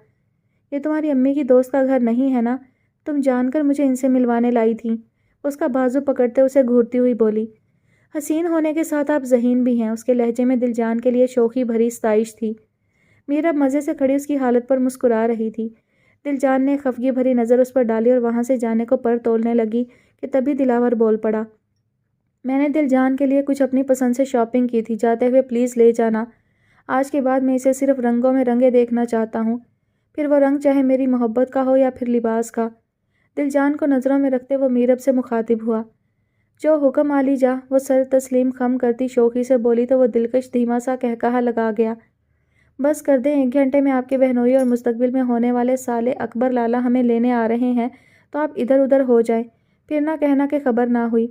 یہ تمہاری امی کی دوست کا گھر نہیں ہے نا؟ تم جان کر مجھے ان سے ملوانے لائی تھی؟ اس کا بازو پکڑتے اسے گھورتی ہوئی بولی۔ حسین ہونے کے ساتھ آپ ذہین بھی ہیں، اس کے لہجے میں دل جان کے لیے شوخی بھری ستائش تھی۔ میرا مزے سے کھڑی اس کی حالت پر مسکرا رہی تھی۔ دل جان نے خفگی بھری نظر اس پر ڈالی اور وہاں سے جانے کو پر تولنے لگی کہ تبھی دلاور بول پڑا۔ میں نے دل جان کے لیے کچھ اپنی پسند سے شاپنگ کی تھی، جاتے ہوئے پلیز لے جانا۔ آج کے بعد میں اسے صرف رنگوں میں رنگے دیکھنا چاہتا ہوں، پھر وہ رنگ چاہے میری محبت کا ہو یا پھر لباس کا۔ دل جان کو نظروں میں رکھتے وہ میرب سے مخاطب ہوا۔ جو حکم عالی جا، وہ سر تسلیم خم کرتی شوخی سے بولی تو وہ دلکش دھیما سا قہقہا لگا گیا۔ بس کر دیں، 1 گھنٹے میں آپ کے بہنوئی اور مستقبل میں ہونے والے سالے اکبر لالا ہمیں لینے آ رہے ہیں، تو آپ ادھر ادھر ہو جائیں، پھر نہ کہنا کہ خبر نہ ہوئی۔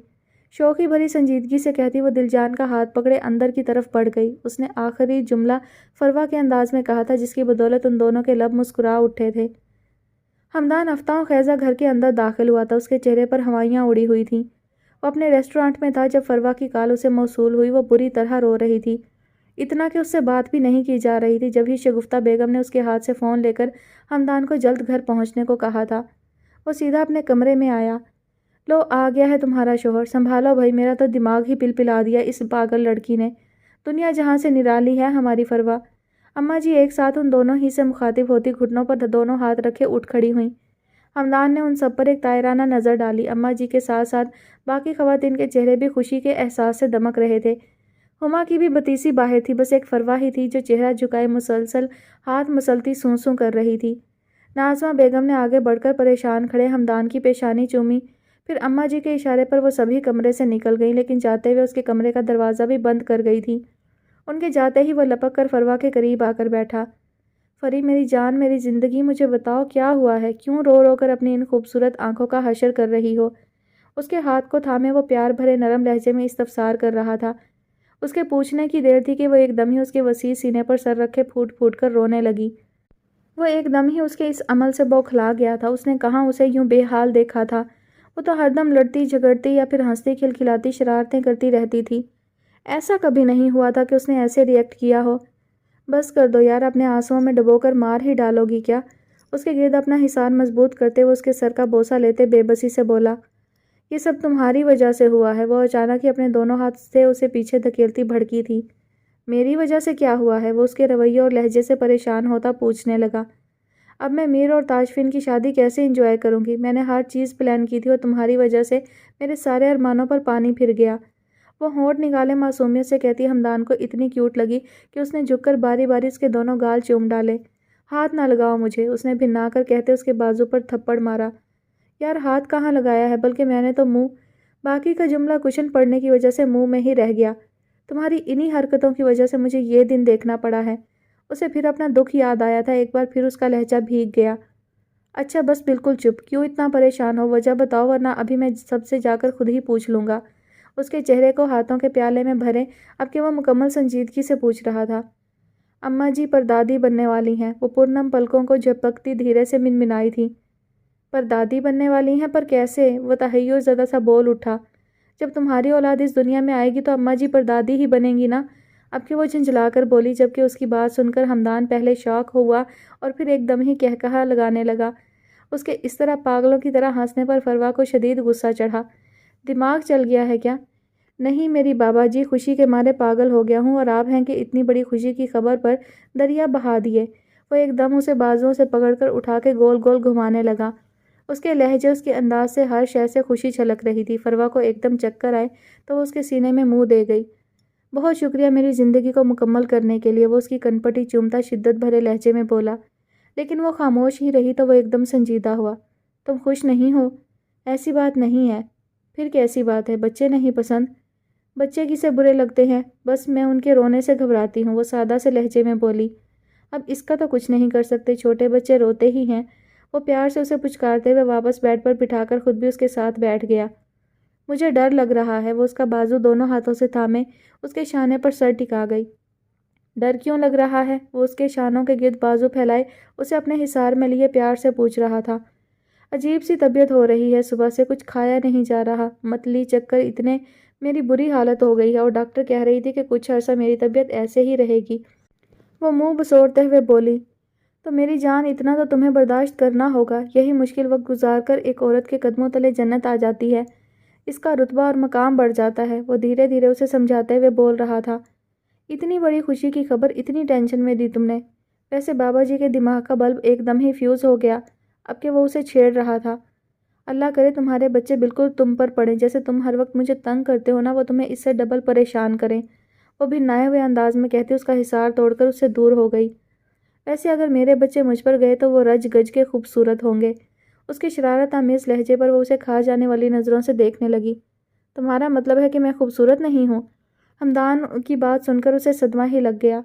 شوخی بھری سنجیدگی سے کہتی وہ دل جان کا ہاتھ پکڑے اندر کی طرف بڑھ گئی۔ اس نے آخری جملہ فروا کے انداز میں کہا تھا جس کی بدولت ان دونوں کے لب مسکرا اٹھے تھے۔ ہمدان افتاؤں خیزہ گھر کے اندر داخل ہوا تھا، اس کے چہرے پر ہوائیاں اڑی ہوئی تھیں۔ وہ اپنے ریسٹورانٹ میں تھا جب فروا کی کال اسے موصول ہوئی۔ وہ بری طرح رو رہی تھی، اتنا کہ اس سے بات بھی نہیں کی جا رہی تھی۔ جب ہی شگفتہ بیگم نے اس کے ہاتھ سے فون لے کر ہمدان کو جلد گھر پہنچنے کو کہا تھا، وہ سیدھا اپنے کمرے میں آیا۔ لو آ گیا ہے تمہارا شوہر، سنبھالو بھائی، میرا تو دماغ ہی پلپلا دیا اس پاگل لڑکی نے۔ دنیا جہاں سے نرالی ہے ہماری فروا۔ اماں جی ایک ساتھ ان دونوں ہی سے مخاطب ہوتی گھٹنوں پر دونوں ہاتھ رکھے اٹھ کھڑی ہوئیں۔ ہمدان نے ان سب پر ایک طائرانہ نظر ڈالی۔ اماں جی کے ساتھ ساتھ باقی خواتین کے چہرے بھی خوشی کے احساس سے دمک رہے تھے۔ ہما کی بھی بتیسی باہر تھی، بس ایک فروا ہی تھی جو چہرہ جھکائے مسلسل ہاتھ مسلتی سوں سوں کر رہی تھی۔ نازمہ بیگم نے آگے بڑھ کر پریشان کھڑے ہمدان کی پیشانی چومی، پھر اماں جی کے اشارے پر وہ سبھی کمرے سے نکل گئیں، لیکن جاتے ہوئے اس کے کمرے کا دروازہ بھی بند کر گئی تھی۔ ان کے جاتے ہی وہ لپک کر فروا کے قریب آ کر بیٹھا۔ فری میری جان، میری زندگی، مجھے بتاؤ کیا ہوا ہے؟ کیوں رو رو کر اپنی ان خوبصورت آنکھوں کا حشر کر رہی ہو؟ اس کے ہاتھ کو تھامے وہ پیار بھرے نرم لہجے میں استفسار کر رہا تھا۔ اس کے پوچھنے کی دیر تھی کہ وہ ایک دم ہی اس کے وسیع سینے پر سر رکھے پھوٹ پھوٹ کر رونے لگی۔ وہ ایک دم ہی اس کے اس عمل سے بوکھلا گیا تھا۔ اس نے کہاں اسے یوں بے حال دیکھا تھا؟ وہ تو ہر دم لڑتی جھگڑتی یا پھر ہنستی کھلکھلاتی شرارتیں کرتی رہتی تھی۔ ایسا کبھی نہیں ہوا تھا کہ اس نے ایسے ریئیکٹ کیا ہو۔ بس کر دو یار، اپنے آنسوؤں میں ڈبو کر مار ہی ڈالو گی کیا؟ اس کے گرد اپنا حصار مضبوط کرتے ہوئے اس کے سر کا بوسہ لیتے بے بسی سے بولا۔ یہ سب تمہاری وجہ سے ہوا ہے۔ وہ اچانک ہی اپنے دونوں ہاتھ سے اسے پیچھے دھکیلتی بھڑکی تھی۔ میری وجہ سے کیا ہوا ہے؟ وہ اس کے رویے اور لہجے سے پریشان ہوتا پوچھنے لگا۔ اب میں میر اور تاجفین کی شادی کیسے انجوائے کروں گی؟ میں نے ہر چیز پلان کی تھی اور تمہاری وجہ سے میرے سارے ارمانوں پر پانی پھر گیا۔ وہ ہونٹ نکالے معصومیت سے کہتی ہمدان کو اتنی کیوٹ لگی کہ اس نے جھک کر باری باری اس کے دونوں گال چوم ڈالے۔ ہاتھ نہ لگاؤ مجھے، اس نے بھنا کر کہتے اس کے بازو پر تھپڑ مارا۔ یار ہاتھ کہاں لگایا ہے، بلکہ میں نے تو منہ۔ باقی کا جملہ کشن پڑنے کی وجہ سے منہ میں ہی رہ گیا۔ تمہاری انہی حرکتوں کی وجہ سے مجھے یہ دن دیکھنا پڑا ہے۔ اسے پھر اپنا دکھ یاد آیا تھا، ایک بار پھر اس کا لہجہ بھیگ گیا۔ اچھا بس بالکل چپ، کیوں اتنا پریشان ہو؟ وجہ بتاؤ ورنہ ابھی میں سب سے جا کر خود ہی پوچھ لوں گا۔ اس کے چہرے کو ہاتھوں کے پیالے میں بھرے اب کہ وہ مکمل سنجیدگی سے پوچھ رہا تھا۔ اماں جی پردادی بننے والی ہیں، وہ پرنم پلکوں کو جھپکتی دھیرے سے منمنائی تھی۔ پردادی بننے والی ہیں؟ پر کیسے؟ وہ تحیر زدہ سا بول اٹھا۔ جب تمہاری اولاد اس دنیا میں آئے گی تو اماں جی پردادی ہی بنیں گی نا۔ اب کہ وہ جھنجھلا کر بولی، جبکہ اس کی بات سن کر ہمدان پہلے شاک ہوا اور پھر ایک دم ہی کہا لگانے لگا۔ اس کے اس طرح پاگلوں کی طرح ہنسنے پر فروا کو شدید غصہ چڑھا۔ دماغ چل گیا ہے کیا؟ نہیں میری بابا جی، خوشی کے مارے پاگل ہو گیا ہوں، اور آپ ہیں کہ اتنی بڑی خوشی کی خبر پر دریا بہا دیے۔ وہ ایک دم اسے بازوؤں سے پکڑ کر اٹھا کے گول گول گھمانے لگا۔ اس کے لہجے، اس کے انداز سے ہر شے سے خوشی چھلک رہی تھی۔ فروا کو ایک دم چکر آئے تو وہ اس کے سینے میں منہ دے گئی۔ بہت شکریہ میری زندگی کو مکمل کرنے کے لیے، وہ اس کی کنپٹی چومتا شدت بھرے لہجے میں بولا۔ لیکن وہ خاموش ہی رہی تو وہ ایک دم سنجیدہ ہوا۔ تم خوش نہیں ہو؟ ایسی بات نہیں ہے۔ پھر کیسی بات ہے؟ بچے نہیں پسند؟ بچے کسے برے لگتے ہیں؟ بس میں ان کے رونے سے گھبراتی ہوں، وہ سادہ سے لہجے میں بولی۔ اب اس کا تو کچھ نہیں کر سکتے، چھوٹے بچے روتے ہی ہیں۔ وہ پیار سے اسے پچکارتے ہوئے واپس بیڈ پر بٹھا کر خود بھی اس کے ساتھ بیٹھ گیا۔ مجھے ڈر لگ رہا ہے، وہ اس کا بازو دونوں ہاتھوں سے تھامے اس کے شانے پر سر ٹکا گئی۔ ڈر کیوں لگ رہا ہے؟ وہ اس کے شانوں کے گرد بازو پھیلائے اسے اپنے حصار میں لیے پیار سے پوچھ رہا تھا۔ عجیب سی طبیعت ہو رہی ہے، صبح سے کچھ کھایا نہیں جا رہا، متلی چکر اتنے، میری بری حالت ہو گئی ہے، اور ڈاکٹر کہہ رہی تھی کہ کچھ عرصہ میری طبیعت ایسے ہی رہے گی۔ وہ منہ بسوڑتے ہوئے بولی۔ تو میری جان، اتنا تو تمہیں برداشت کرنا ہوگا۔ یہی مشکل وقت گزار کر ایک عورت کے قدموں تلے جنت آ جاتی ہے، اس کا رتبہ اور مقام بڑھ جاتا ہے۔ وہ دھیرے دھیرے اسے سمجھاتے ہوئے بول رہا تھا۔ اتنی بڑی خوشی کی خبر اتنی ٹینشن میں دی تم نے؟ ویسے بابا جی کے دماغ کا بلب ایک دم ہی فیوز ہو گیا، اب کہ وہ اسے چھیڑ رہا تھا۔ اللہ کرے تمہارے بچے بالکل تم پر پڑیں، جیسے تم ہر وقت مجھے تنگ کرتے ہو نا، وہ تمہیں اس سے ڈبل پریشان کریں۔ وہ بھی نائے ہوئے انداز میں کہتی اس کا حصار توڑ کر اس سے دور ہو گئی۔ ویسے اگر میرے بچے مجھ پر گئے تو وہ رج گج کے خوبصورت ہوں گے۔ اس کے شرارت آمیز لہجے پر وہ اسے کھا جانے والی نظروں سے دیکھنے لگی۔ تمہارا مطلب ہے کہ میں خوبصورت نہیں ہوں؟ ہمدان کی بات سن کر اسے صدمہ ہی لگ گیا۔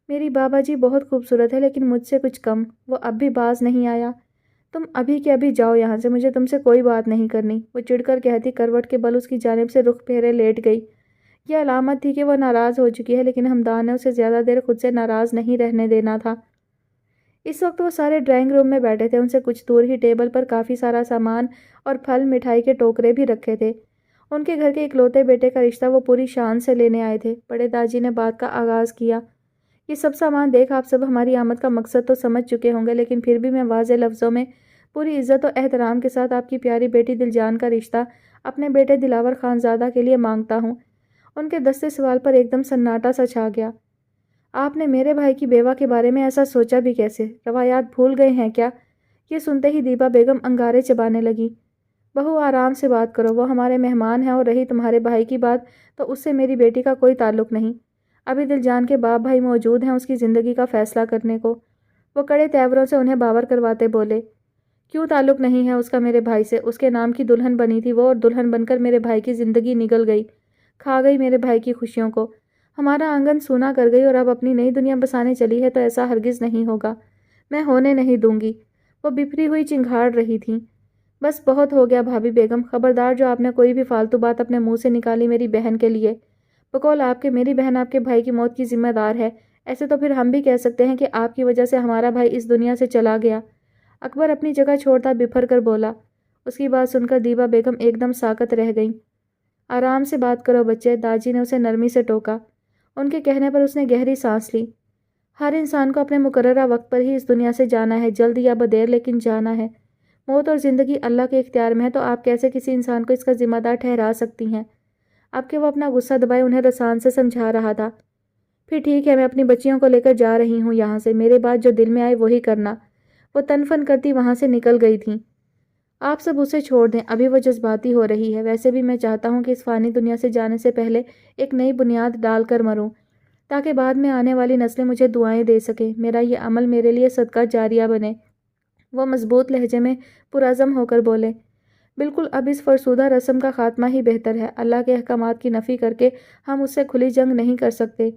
میری بابا جی بہت خوبصورت ہے، لیکن مجھ سے کچھ کم۔ وہ اب بھی باز نہیں آیا۔ تم ابھی کے ابھی جاؤ یہاں سے، مجھے تم سے کوئی بات نہیں کرنی، وہ چڑ کر کہتی کروٹ کے بل اس کی جانب سے رخ پھیرے لیٹ گئی۔ یہ علامت تھی کہ وہ ناراض ہو چکی ہے، لیکن ہمدان نے اسے زیادہ دیر خود سے ناراض نہیں رہنے دینا تھا۔ اس وقت وہ سارے ڈرائنگ روم میں بیٹھے تھے، ان سے کچھ دور ہی ٹیبل پر کافی سارا سامان اور پھل مٹھائی کے ٹوکرے بھی رکھے تھے۔ ان کے گھر کے اکلوتے بیٹے کا رشتہ وہ پوری شان سے لینے آئے تھے۔ بڑے داجی نے بات کا آغاز کیا۔ یہ سب سامان دیکھ آپ سب ہماری آمد کا مقصد تو سمجھ چکے ہوں گے، لیکن پھر بھی میں واضح لفظوں میں پوری عزت و احترام کے ساتھ آپ کی پیاری بیٹی دل جان کا رشتہ اپنے بیٹے دلاور خانزادہ کے لیے مانگتا ہوں۔ ان کے دستے سوال پر ایک دم سناٹا سا چھا گیا۔ آپ نے میرے بھائی کی بیوہ کے بارے میں ایسا سوچا بھی کیسے؟ روایات بھول گئے ہیں کیا؟ یہ سنتے ہی دیبا بیگم انگارے چبانے لگی۔ بہو آرام سے بات کرو، وہ ہمارے مہمان ہیں، اور رہی تمہارے بھائی کی بات تو اس سے میری بیٹی کا کوئی تعلق نہیں۔ ابھی دل جان کے باپ بھائی موجود ہیں اس کی زندگی کا فیصلہ کرنے کو۔ وہ کڑے تیوروں سے انہیں باور کرواتے بولے۔ کیوں تعلق نہیں ہے اس کا میرے بھائی سے؟ اس کے نام کی دلہن بنی تھی وہ، اور دلہن بن کر میرے بھائی کی زندگی نگل گئی، کھا گئی میرے بھائی کی خوشیوں کو، ہمارا آنگن سونا کر گئی، اور اب اپنی نئی دنیا بسانے چلی ہے۔ تو ایسا ہرگز نہیں ہوگا، میں ہونے نہیں دوں گی۔ وہ بپھری ہوئی چنگھاڑ رہی تھیں۔ بس بہت ہو گیا بھابھی بیگم، خبردار جو آپ نے کوئی بھی فالتو بات اپنے منہ سے نکالی میری بہن کے لیے۔ بقول آپ کے میری بہن آپ کے بھائی کی موت کی ذمہ دار ہے، ایسے تو پھر ہم بھی کہہ سکتے ہیں کہ آپ کی وجہ سے ہمارا بھائی اس دنیا سے چلا گیا۔ اکبر اپنی جگہ چھوڑتا بپھر کر بولا۔ اس کی بات سن کر دیبا بیگم ایک دم ساکت رہ گئیں۔ آرام سے بات کرو بچے، داجی نے اسے نرمی سے ٹوکا۔ ان کے کہنے پر اس نے گہری سانس لی۔ ہر انسان کو اپنے مقررہ وقت پر ہی اس دنیا سے جانا ہے، جلد یا بدیر لیکن جانا ہے۔ موت اور زندگی اللہ کے اختیار میں ہے، تو آپ کیسے کسی انسان کو اس کا ذمہ دار ٹھہرا سکتی ہیں؟ اب کہ وہ اپنا غصہ دبائے انہیں رسان سے سمجھا رہا تھا۔ پھر ٹھیک ہے، میں اپنی بچیوں کو لے کر جا رہی ہوں یہاں سے، میرے بات جو دل میں آئے وہی کرنا۔ وہ تن فن کرتی وہاں سے نکل گئی تھیں۔ آپ سب اسے چھوڑ دیں، ابھی وہ جذباتی ہو رہی ہے۔ ویسے بھی میں چاہتا ہوں کہ اس فانی دنیا سے جانے سے پہلے ایک نئی بنیاد ڈال کر مروں، تاکہ بعد میں آنے والی نسلیں مجھے دعائیں دے سکیں، میرا یہ عمل میرے لیے صدقہ جاریہ بنے۔ وہ مضبوط لہجے میں پرعزم ہو کر بولے۔ بالکل، اب اس فرسودہ رسم کا خاتمہ ہی بہتر ہے۔ اللہ کے احکامات کی نفی کر کے ہم اس سے کھلی جنگ نہیں کر سکتے،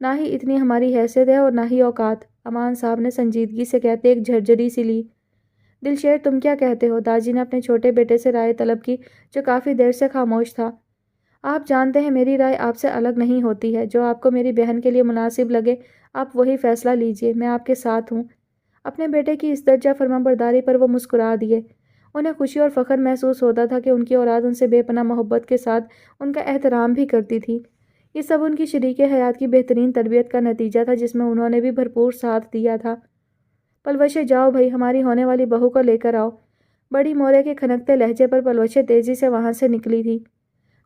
نہ ہی اتنی ہماری حیثیت ہے اور نہ ہی اوقات، امان صاحب نے سنجیدگی سے کہتے ایک جھرجھری سی لی۔ دل شیر تم کیا کہتے ہو؟ داجی نے اپنے چھوٹے بیٹے سے رائے طلب کی، جو کافی دیر سے خاموش تھا۔ آپ جانتے ہیں میری رائے آپ سے الگ نہیں ہوتی ہے، جو آپ کو میری بہن کے لیے مناسب لگے آپ وہی فیصلہ لیجئے، میں آپ کے ساتھ ہوں۔ اپنے بیٹے کی اس درجہ فرمانبرداری پر وہ مسکرا دیے۔ انہیں خوشی اور فخر محسوس ہوتا تھا کہ ان کی اولاد ان سے بے پناہ محبت کے ساتھ ان کا احترام بھی کرتی تھی۔ یہ سب ان کی شریک حیات کی بہترین تربیت کا نتیجہ تھا جس میں انہوں نے بھی بھرپور ساتھ دیا تھا۔ پلوشے جاؤ بھائی، ہماری ہونے والی بہو کو لے کر آؤ۔ بڑی مورے کے کھنکتے لہجے پر پلوشے تیزی سے وہاں سے نکلی تھی۔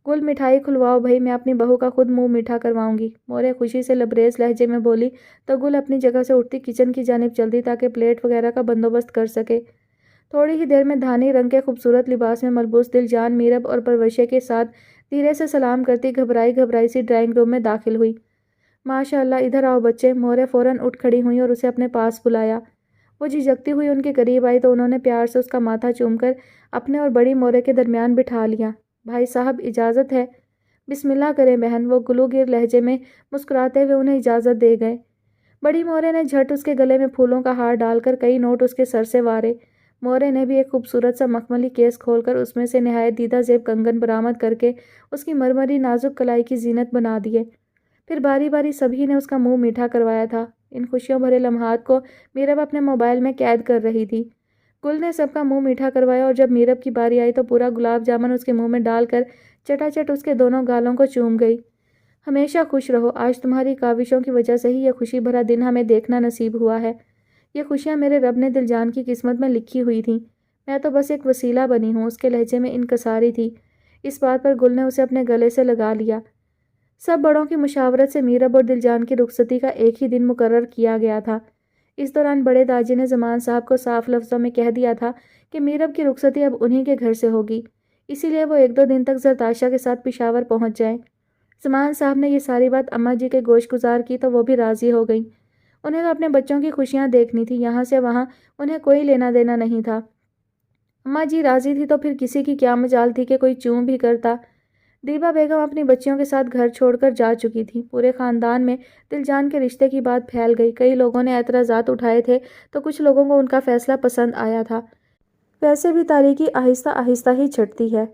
گل مٹھائی کھلواؤ بھائی، میں اپنی بہو کا خود منہ میٹھا کرواؤں گی، مورے خوشی سے لبریز لہجے میں بولی تو گل اپنی جگہ سے اٹھتی کچن کی جانب چلتی تاکہ پلیٹ وغیرہ کا بندوبست کر سکے۔ تھوڑی ہی دیر میں دھانی رنگ کے خوبصورت لباس میں ملبوس دل جان میرب اور پروشے کے ساتھ دھیرے سے سلام کرتی گھبرائی سی ڈرائنگ روم میں داخل ہوئی۔ ماشاء اللہ، ادھر آؤ بچے، مورے فوراً اٹھ کھڑی ہوئی اور اسے اپنے پاس بلایا۔ وہ جھجکتی ہوئی ان کے قریب آئی تو انہوں نے پیار سے اس کا ماتھا چوم کر اپنے اور بڑی مورے کے درمیان بٹھا لیا۔ بھائی صاحب اجازت ہے؟ بسم اللہ کریں بہن، وہ گلوگیر لہجے میں مسکراتے ہوئے انہیں اجازت دے گئے۔ بڑی مورے نے جھٹ اس کے گلے میں پھولوں کا ہار ڈال کر کئی نوٹ اس کے سر سے وارے۔ مورے نے بھی ایک خوبصورت سا مخملی کیس کھول کر اس میں سے نہایت دیدہ زیب کنگن برآمد کر کے اس کی مرمری نازک کلائی کی زینت بنا دیے۔ پھر باری باری سبھی نے اس کا منہ میٹھا کروایا تھا۔ ان خوشیوں بھرے لمحات کو میرب اپنے موبائل میں قید کر رہی تھی۔ گل نے سب کا منہ میٹھا کروایا اور جب میرب کی باری آئی تو پورا گلاب جامن اس کے منہ میں ڈال کر چٹا چٹ اس کے دونوں گالوں کو چوم گئی۔ ہمیشہ خوش رہو، آج تمہاری کاوشوں کی وجہ سے ہی یہ خوشی بھرا دن ہمیں دیکھنا نصیب ہوا ہے۔ یہ خوشیاں میرے رب نے دل جان کی قسمت میں لکھی ہوئی تھیں، میں تو بس ایک وسیلہ بنی ہوں۔ اس کے لہجے میں انکساری تھی۔ اس بات پر گل نے اسے اپنے گلے سے لگا لیا۔ سب بڑوں کی مشاورت سے میرب اور دل جان کی رخصتی کا ایک ہی دن مقرر کیا گیا تھا۔ اس دوران بڑے داجی نے زمان صاحب کو صاف لفظوں میں کہہ دیا تھا کہ میرب کی رخصتی اب انہی کے گھر سے ہوگی، اسی لیے وہ 1-2 دن تک زرتاشا کے ساتھ پشاور پہنچ جائیں۔ زمان صاحب نے یہ ساری بات اماں جی کے گوش گزار کی تو وہ بھی راضی ہو گئیں۔ انہیں تو اپنے بچوں کی خوشیاں دیکھنی تھی، یہاں سے وہاں انہیں کوئی لینا دینا نہیں تھا۔ اماں جی راضی تھی تو پھر کسی کی کیا مجال تھی کہ کوئی چوں بھی کرتا۔ دیبا بیگم اپنی بچیوں کے ساتھ گھر چھوڑ کر جا چکی تھی۔ پورے خاندان میں دل جان کے رشتے کی بات پھیل گئی۔ کئی لوگوں نے اعتراضات اٹھائے تھے تو کچھ لوگوں کو ان کا فیصلہ پسند آیا تھا۔ ویسے بھی تاریکی آہستہ آہستہ ہی چھٹتی ہے۔